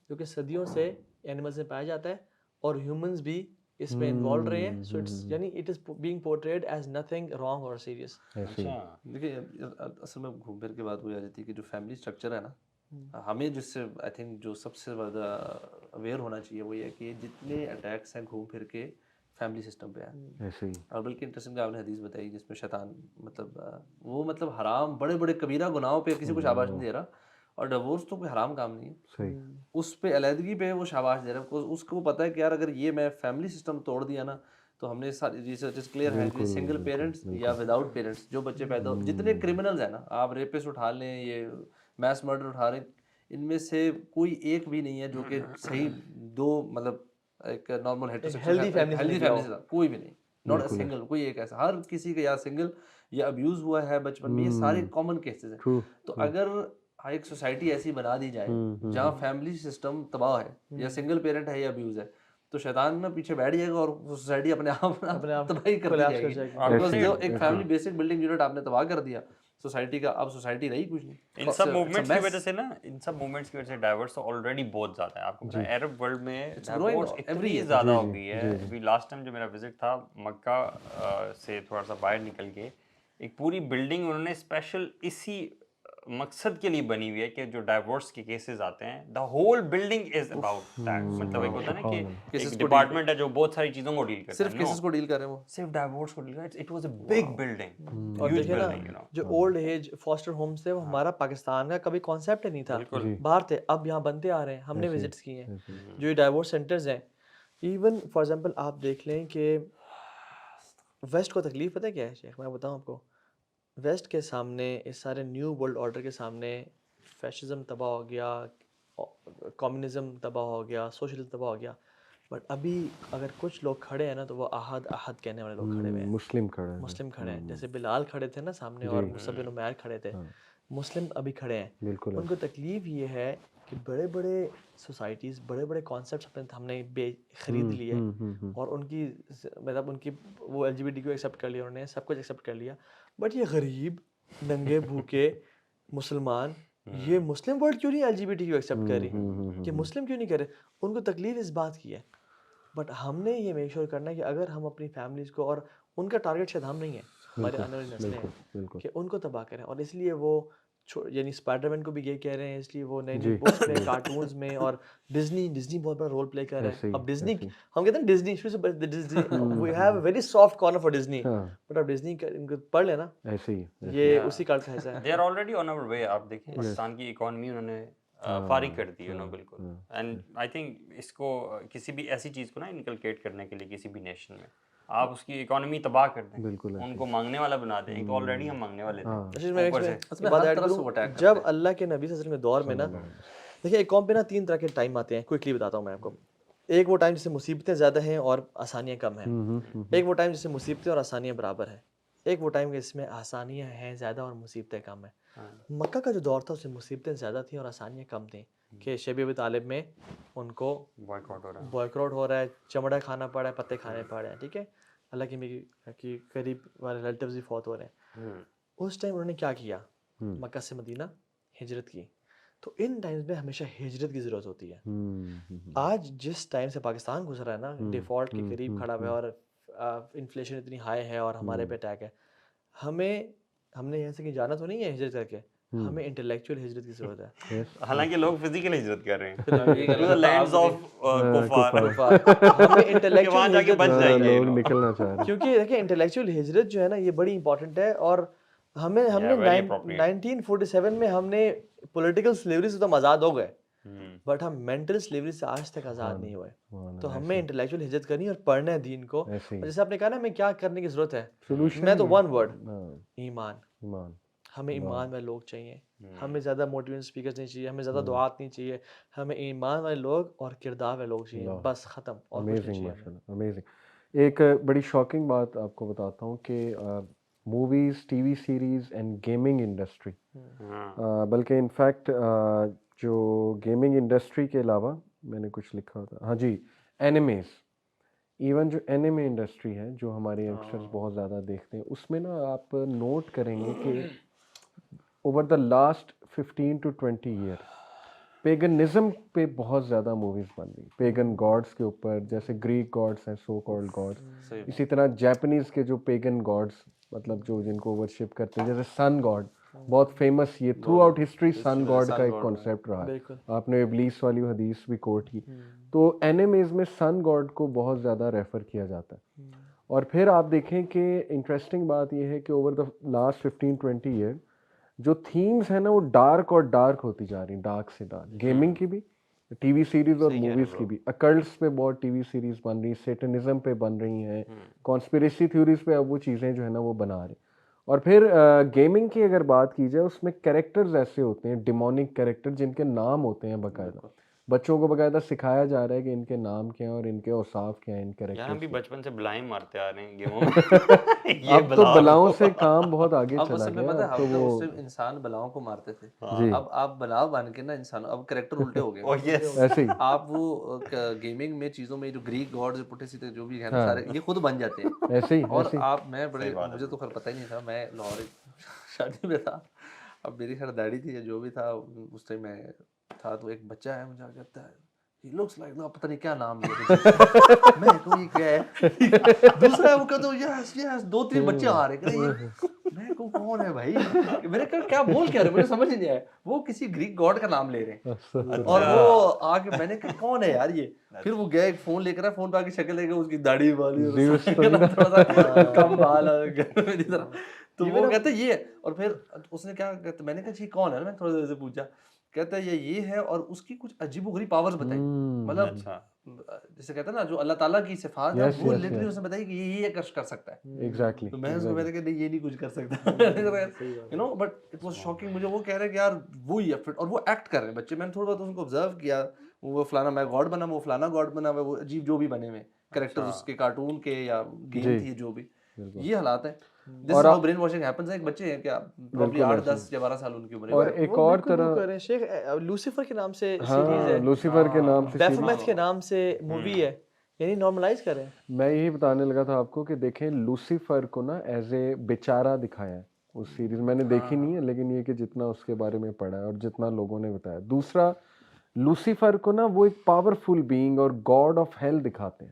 جو کہ صدیوں سے اینیملز میں پایا جاتا ہے اور ہیومنز بھی اس میں انوالو رہے ہیں. سو اٹس یعنی it is being portrayed as nothing wrong اور سیریس. دیکھیے اصل میں گھوم پھر کے بات وہی آ جاتی ہے کہ جو فیملی اسٹرکچر ہے نا, ہمیں جس سے آئی تھنک جو سب سے زیادہ اویئر ہونا چاہیے وہ یہ کہ جتنے اٹیکس ہیں گھوم پھر کے فیملی سسٹم پہ ہیں. اور بلکہ انٹرسٹنگ آپ نے حدیث بتائی جس میں شیطان مطلب وہ مطلب حرام بڑے بڑے کبیرہ گناہوں پہ کسی کو شاباش نہیں دے رہا, اور ڈیورس تو کوئی حرام کام نہیں ہے, اس پہ علیحدگی پہ وہ شاباش دے رہا ہے. اس کو پتہ ہے کہ یار اگر یہ میں فیملی سسٹم توڑ دیا نا تو ہم نے ساری ریسرچ کلیئر ہے کہ سنگل پیرنٹس یا وداؤٹ پیرنٹس جو بچے پیدا ہو, جتنے کرمنلز ہیں نا, آپ ریپسٹ اٹھا لیں, یہ میس مرڈر اٹھا لیں, ان میں سے کوئی ایک بھی نہیں ہے جو کہ صحیح دو مطلب ایک نارمل ہیلدی فیملی سے کوئی بھی نہیں, ناٹ اے سنگل, کوئی ایک ایسا, ہر کسی کا یا سنگل یا ابیوز ہوا ہے بچپن میں, یہ سارے کامن کیسز ہیں. تو اگر ایک سوسائٹی ایسی بنا دی جائے جہاں فیملی سسٹم تباہ ہے یا سنگل پیرنٹ ہے یا ابیوز ہے, تو شیطان نا پیچھے بیٹھ جائے گا اور سوسائٹی اپنے آپ تباہی کرتی جائے گی. بیکاز جو ایک فیملی بیسک بلڈنگ یونٹ آپ نے تباہ کر دیا سوسائٹی کا, اب سوسائٹی رہی کچھ نہیں. ان سب موومنٹس کی وجہ سے نا, ان سب موومنٹس کی وجہ سے ڈائیورس تو آلریڈی بہت زیادہ ہے. آپ کو پتہ ہے عرب ورلڈ میں ڈائیورس اتنی زیادہ ہو گئی ہے. ابھی لاسٹ ٹائم جو میرا وزٹ تھا مکہ سے تھوڑا سا باہر نکل کے, ایک پوری بلڈنگ انہوں نے اسپیشل اسی مقصد کے لیے بنی ہوئی ہے کہ جو ڈائیورس کے کیسز آتے ہیں, the whole building is about that. مطلب ایک ہوتا ہے نا کہ ایک ڈپارٹمنٹ ہے جو بہت ساری چیزوں کو ڈیل کرتا ہے, صرف کیسز کو ڈیل کر رہے ہیں, وہ صرف ڈائیورس کو ڈیل کر رہے ہیں. It was a big building. اور دیکھیں نا جو اولڈ ایج فاسٹر ہومس تھے وہ ہمارا پاکستان کا کبھی کانسیپٹ نہیں تھا, باہر تھے, اب یہاں بنتے آ رہے ہیں, ہم نے وزٹس کیے ہیں. جو یہ ڈائیورس سینٹرز ہیں, ایون فار ایگزامپل آپ دیکھ لیں کہ ویسٹ کو تکلیف پتہ ہے کیا ہے شیخ, میں بتاؤں آپ کو. ویسٹ کے سامنے, اس سارے نیو ورلڈ آرڈر کے سامنے فیشزم تباہ ہو گیا, کمیونزم تباہ ہو گیا, سوشلزم تباہ ہو گیا, بٹ ابھی اگر کچھ لوگ کھڑے ہیں نا تو وہ احد کہنے والے لوگ کھڑے ہوئے ہیں, مسلم کھڑے ہیں. جیسے بلال کھڑے تھے نا سامنے اور مصعب بن عمیر کھڑے تھے, مسلم ابھی کھڑے ہیں. ان کو تکلیف یہ ہے کہ بڑے بڑے سوسائٹیز, بڑے بڑے کانسیپٹس ہم نے خرید لیے, اور ان کی مطلب ان کی وہ ایل جی بی ٹی کو ایکسیپٹ کر لیا, انہوں نے سب کچھ ایکسیپٹ کر لیا, بٹ یہ غریب ننگے بھوکے مسلمان, یہ مسلم ورلڈ کیوں نہیں ایل جی بی ٹی کو ایکسیپٹ کر رہی, کہ مسلم کیوں نہیں کر رہے. ان کو تکلیف اس بات کی ہے, بٹ ہم نے یہ میک شیور کرنا ہے کہ اگر ہم اپنی فیملیز کو, اور ان کا ٹارگیٹ شاید ہم نہیں ہے, ہمارے آنے والی نسلیں ہیں, کہ ان کو تباہ کریں. اور اس لیے وہ یعنی اسپائڈر مین کو بھی یہ کہہ رہے ہیں, اس لیے وہ نئی نئی بکس میں, کارٹونز میں, اور ڈزنی بہت بڑا رول پلے کر رہا ہے. اب ڈزنی ہم کہتے ہیں Disney we have a very soft corner for Disney, but اب ڈزنی پڑھ لینا یہ اسی کارڈ کا حصہ ہے. They are already on our way. آپ دیکھیں پاکستان کی اکانومی انہوں نے فارغ کر دی ہے بالکل. اینڈ آئی تھنک اس کو کسی بھی ایسی چیز کو نا انکلکیٹ کرنے کے لیے کسی بھی نیشن میں آپ اس کی اکانومی تباہ کر دیں, ان کو مانگنے والا بنا دیں. ایک تو آلریڈی ہم مانگنے والے تھے. جب اللہ کے نبی صلی اللہ علیہ وسلم کے دور میں نا, دیکھیں ایک قوم پہ نا 3 طرح کے ٹائم آتے ہیں, کوئکلی بتاتا ہوں میں آپ کو. ایک وہ ٹائم جس سے مصیبتیں زیادہ ہیں اور آسانیاں کم ہیں, ایک وہ ٹائم جس سے مصیبتیں اور آسانیاں برابر ہیں, ایک وہ ٹائم جس میں آسانیاں ہیں زیادہ اور مصیبتیں کم ہیں. مکہ کا جو دور تھا اس میں مصیبتیں زیادہ تھیں اور آسانیاں کم تھیں, کہ شیب ابی طالب میں ان کو بوائکاٹ ہو رہا ہے, چمڑا کھانا پڑ رہا ہے, پتے کھانے پڑ رہے ہیں, ٹھیک ہے, حالانکہ میری قریب والے ریلیٹیوز بھی فوت ہو رہے ہیں. اس ٹائم انہوں نے کیا کیا, مکہ سے مدینہ ہجرت کی. تو ان ٹائمز میں ہمیشہ ہجرت کی ضرورت ہوتی ہے. آج جس ٹائم سے پاکستان گزرا ہے نا, ڈیفالٹ کے قریب کھڑا ہوا ہے, اور انفلیشن اتنی ہائی ہے اور ہمارے پہ اٹیک ہے, ہم نے یہاں سے کہیں جانا تو نہیں ہے ہجرت کر کے, ہمیں انٹلیکچوئل ہجرت کی ضرورت ہے. حالانکہ لوگ فزیکل ہجرت کر رہے ہیں, لینڈز آف کفار, ہمیں انٹلیکچوئل جا کے بچ جائیں گے لوگ نکلنا چاہ رہے ہیں. کیونکہ دیکھیں انٹلیکچوئل ہجرت جو ہے نا یہ بڑی امپورٹنٹ ہے. اور ہم نے 1947 میں ہم نے پولیٹیکل سلیوری سے تو آزاد ہو گئے, بٹ ہم مینٹل سلیوری سے آج تک آزاد نہیں ہوئے. تو ہمیں انٹلیکچوئل ہجرت کرنی اور پڑھنا ہے دین کو. جیسے آپ نے کہا نا ہمیں کیا کرنے کی ضرورت ہے, میں تو ون ورڈ, ایمان. ہمیں ایمان والے لوگ چاہیے, ہمیں زیادہ موٹیویشن اسپیکرز نہیں چاہیے, ہمیں زیادہ دعات نہیں چاہیے, ہمیں ایمان والے لوگ اور کردار والے لوگ چاہیے, بس ختم. اور کچھ نہیں چاہیے. امیزنگ. ایک بڑی شاکنگ بات آپ کو بتاتا ہوں کہ movies, T V series and gaming industry, بلکہ انفیکٹ جو گیمنگ انڈسٹری کے علاوہ میں نے کچھ لکھا تھا, ہاں جی, اینیمیز, ایون جو اینیمے انڈسٹری ہے جو ہمارے یگسٹرز بہت زیادہ دیکھتے ہیں اس میں نا آپ نوٹ کریں گے کہ over the last 15 to 20 year paganism پہ بہت زیادہ موویز بن رہی پیگن گاڈس کے اوپر, جیسے گریک گاڈس ہیں سو کالڈ گاڈس, اسی طرح جیپنیز کے جو پیگن گاڈس مطلب جو جن کو ورشپ کرتے ہیں, جیسے سن گاڈ بہت فیمس, یہ تھرو آؤٹ ہسٹری سن گاڈ کا ایک کانسیپٹ رہا ہے. آپ نے ابلیس والی حدیث بھی کوٹ کی. تو اینیمیز میں سن گاڈ کو بہت زیادہ ریفر کیا جاتا ہے. اور پھر آپ دیکھیں کہ انٹرسٹنگ بات یہ ہے کہ اوور دا لاسٹ 15-20 ایئر جو تھیمز ہیں نا وہ ڈارک اور ڈارک ہوتی جا رہی ہیں, ڈارک سے ڈارک. گیمنگ کی بھی, ٹی وی سیریز اور موویز کی بھی. اکلٹس پہ بہت ٹی وی سیریز بن رہی, سیٹنزم پہ بن رہی ہیں, کانسپریسی تھیوریز پہ اب وہ چیزیں جو ہے نا وہ بنا رہے. اور پھر گیمنگ کی اگر بات کی جائے اس میں کریکٹرز ایسے ہوتے ہیں ڈیمونک کریکٹر جن کے نام ہوتے ہیں باقاعدہ. بچوں کو باقاعدہ سکھایا جا رہا ہے کہ ان کے نام کیا ہیں اور ان کے اوصاف کیا ہیں ان یہاں کریکٹرز بھی کے. بچپن سے بلائیں مارتے آ رہے ہیں گیموں میں. اب تو بلاؤں سے کام بہت آگے اب چلا اصل میں گیا. پتہ ہے اب تو ہم تو وہ اس سے انسان بلاؤں کو مارتے تھے, جی اب آپ بلاؤ بن کے نا انسان, اب کریکٹر الٹے ہو گئے. ایسے ہی آپ وہ گیمنگ میں چیزوں میں جو گریک گاڈز پٹھے سیدھے جو بھی ہیں نا سارے یہ خود بن جاتے ہیں. ایسے ہی اور ایسے ہی. آپ میں بڑے مجھے تو خیر پتہ ہی نہیں تھا, میں لاہور شادی میں تھا, اب میری خیر ڈیڈی تھی یا جو بھی تھا اس ٹائم میں تھا, تو ایک بچہ ہے مجھے کہتا ہے he looks like پتہ نہیں کیا نام لیا, میں کہوں یہ کیا ہے, دوسرا ہے وہ کہتا ہوں یس یس, 2-3 بچے آ رہے ہیں, میں کہوں کون ہے بھائی, میں نے کہا کیا بول کیا رہے, مجھے سمجھ نہیں آیا. وہ کسی گریک گاڈ کا نام لے رہے ہیں اور وہ آ کے میں نے کہا کون ہے یار یہ. پھر وہ گیا ایک فون لے کر, فون پہ آ کے شکل لے کے اس کی داڑھی والی تھوڑا سا کم بال میری طرح, تو وہ کہتے یہ. اور پھر اس نے کیا کہتے, میں نے کہا جی کون ہے, میں تھوڑا دیر سے پوچھا, کہتا ہے یہ ہے اور اس کی کچھ عجیب و غریب پاورز بتائی. مطلب جیسے کہتے ہیں نا جو اللہ تعالیٰ کی صفات ہے وہ لٹرلی اس نے بتائی کہ یہ کر سکتا ہے. ایگزیکٹلی. تو میں اس کو کہتا کہ نہیں یہ نہیں کچھ کر سکتا, you know, but it was shocking. مجھے وہ کہہ رہے کہ یار وہی ہے فٹ, اور وہ ایکٹ کر رہے ہیں بچے. میں نے تھوڑا بہت ان کو آبزرو کیا, وہ فلانا میں گاڈ بنا, وہ فلانا گاڈ بنا, وہ عجیب جو بھی بنے ہوئے کریکٹر اس کے کارٹون کے یا گیم تھی جو بھی, یہ حالات ہیں. This is how brainwashing happens. ایک بچے ہیں کیا پروبلی 8-10 یا 12 سال ان کی عمر ہے, اور ایک اور طرح شیخ لوسیفر کے نام سے ہاں سیریز ہے, لوسیفر کے نام سے بیفومیت کے نام سے مووی ہے, یعنی نارملائز کریں. میں یہی بتانے لگا تھا آپ کو کہ دیکھیں لوسیفر کو نا ایز اے بیچارہ دکھایا ہے اس سیریز. میں نے دیکھی نہیں ہے لیکن یہ کہ جتنا اس کے بارے میں پڑھا ہے اور جتنا لوگوں نے بتایا. دوسرا لوسیفر کو نا وہ ایک پاورفل بینگ اور گاڈ آف ہیل دکھاتے ہیں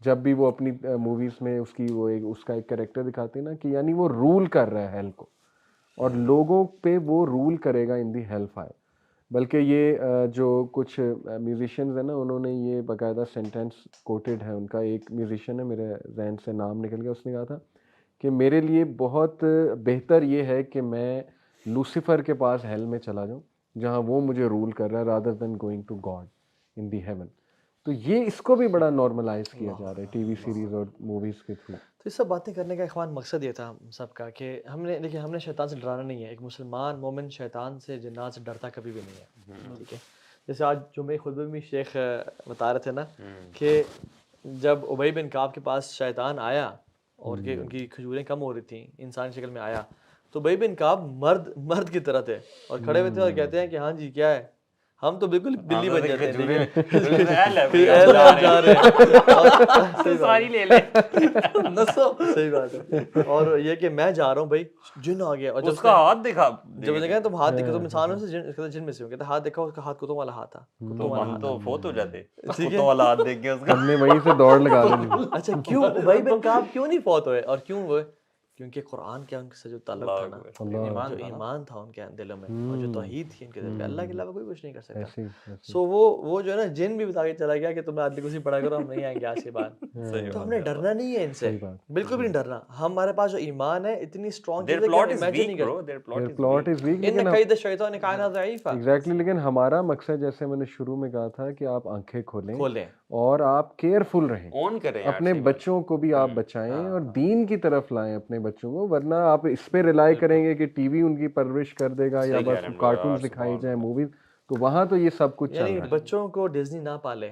جب بھی وہ اپنی موویز میں اس کی وہ اس کا ایک کریکٹر دکھاتے ہیں نا کہ یعنی وہ رول کر رہا ہے ہیل کو اور لوگوں پہ وہ رول کرے گا ان دی ہیل فائر. بلکہ یہ جو کچھ میوزیشینز ہیں نا انہوں نے یہ باقاعدہ سینٹینس کوٹیڈ ہے ان کا. ایک میوزیشین ہے میرے ذہن سے نام نکل گیا, اس نے کہا تھا کہ میرے لیے بہت بہتر یہ ہے کہ میں لوسیفر کے پاس ہیل میں چلا جاؤں جہاں وہ مجھے رول کر رہا ہے rather than going to God in the heaven. تو یہ اس کو بھی بڑا نارملائز کیا جا رہا ہے ٹی وی سیریز اور موویز کے تھرو. تو یہ سب باتیں کرنے کا اخوان مقصد یہ تھا ہم سب کا کہ ہم نے دیکھیے ہم نے شیطان سے ڈرانا نہیں ہے. ایک مسلمان مومن شیطان سے جنات سے ڈرتا کبھی بھی نہیں ہے, ٹھیک ہے. جیسے آج جمعہ خطبے میں شیخ بتا رہے تھے نا کہ جب ابی بن کعب کے پاس شیطان آیا اور کہ ان کی کھجوریں کم ہو رہی تھیں, انسانی شکل میں آیا, تو ابی بن کعب مرد کی طرح تھے اور کھڑے ہوئے تھے اور کہتے ہیں کہ ہاں جی کیا ہے, ہم تو بالکل بلی بن جاتے ہیں. صحیح بات ہے. اور یہ کہ میں جا رہا ہوں بھائی, جن آ گیا, اور جب اس کا ہاتھ دیکھا, جب دیکھا تم ہاتھ دیکھا, تم انسانوں سے جن میں سے ہو, کہتا ہاتھ دیکھا, اس کا ہاتھ کتوں والا ہاتھ تھا. تو ہم تو فوت ہو جاتے کتوں والا ہاتھ دیکھ کے اس کا. ہم نے وہیں سے دوڑ لگا دی. اچھا کیوں ابی بن کعب کیوں نہیں فوت ہوئے, اور کیوں ہوئے؟ کیونکہ قرآن کے ان سے جو تعلق تھا نا, جو ایمان تھا ان کے دلوں میں, اور جو توحید تھی ان کے دل میں, اللہ کے علاوہ کوئی کچھ نہیں کر سکتا. سو وہ جو ہے نا جن بھی بتا کے چلا گیا کہ تمہیں آدلی کرسی پڑھا کرو, ہم نہیں آئیں گے آج کے بعد. تو ہم نے ڈرنا نہیں ہے ان سے, بالکل بھی نہیں ڈرنا. ہمارے پاس جو ایمان ہے اتنی اسٹرانگ چیز ہے کہ امیجن نہیں کرتے. پلاٹ از ویک ان قید الشیطان کان ضعیفا. ایگزیکٹلی. لیکن ہمارا مقصد جیسے میں نے شروع میں کہا تھا کہ آپ آنکھیں کھولیں اور آپ کیئرفل رہیں, اون کریں, اپنے بچوں کو بھی آپ بچائیں اور دین کی طرف لائیں اپنے بچوں کو. ورنہ آپ اس پہ ریلائی کریں گے کہ ٹی وی ان کی پرورش کر دے گا یا بس کارٹونز دکھائی جائیں, موویز, تو وہاں تو یہ سب کچھ چل رہا ہے. بچوں کو ڈزنی نہ پالے,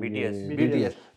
BTS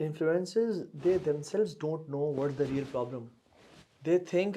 Influencers, they themselves don't know what's the real problem. They think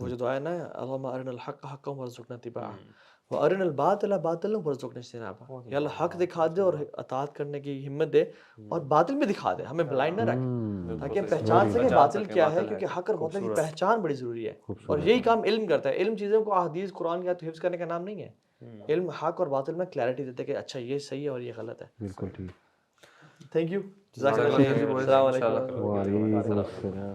وہ جو دعا ہے نا اللہم ارنا الحق حقا وارزقنا اتباعہ وارنا الباطل باطلا وارزقنا اجتنابہ، یا اللہ حق دکھا دے اور اطاعت کرنے کی ہمت دے، اور باطل بھی دکھا دے، ہمیں بلائنڈ نہ رکھ تاکہ ہم پہچان سکیں باطل کیا ہے، کیونکہ حق اور باطل کی پہچان بڑی ضروری ہے، اور یہی کام علم کرتا ہے۔ علم چیزوں کو احادیث قرآن کے حفظ کرنے کا نام نہیں ہے، علم حق اور باطل میں کلیئرٹی دیتے کہ اچھا یہ صحیح ہے اور یہ غلط ہے۔ بالکل ٹھیک، تھینک یو، جزاک اللہ خیر، السلام علیکم۔ وعلیکم السلام۔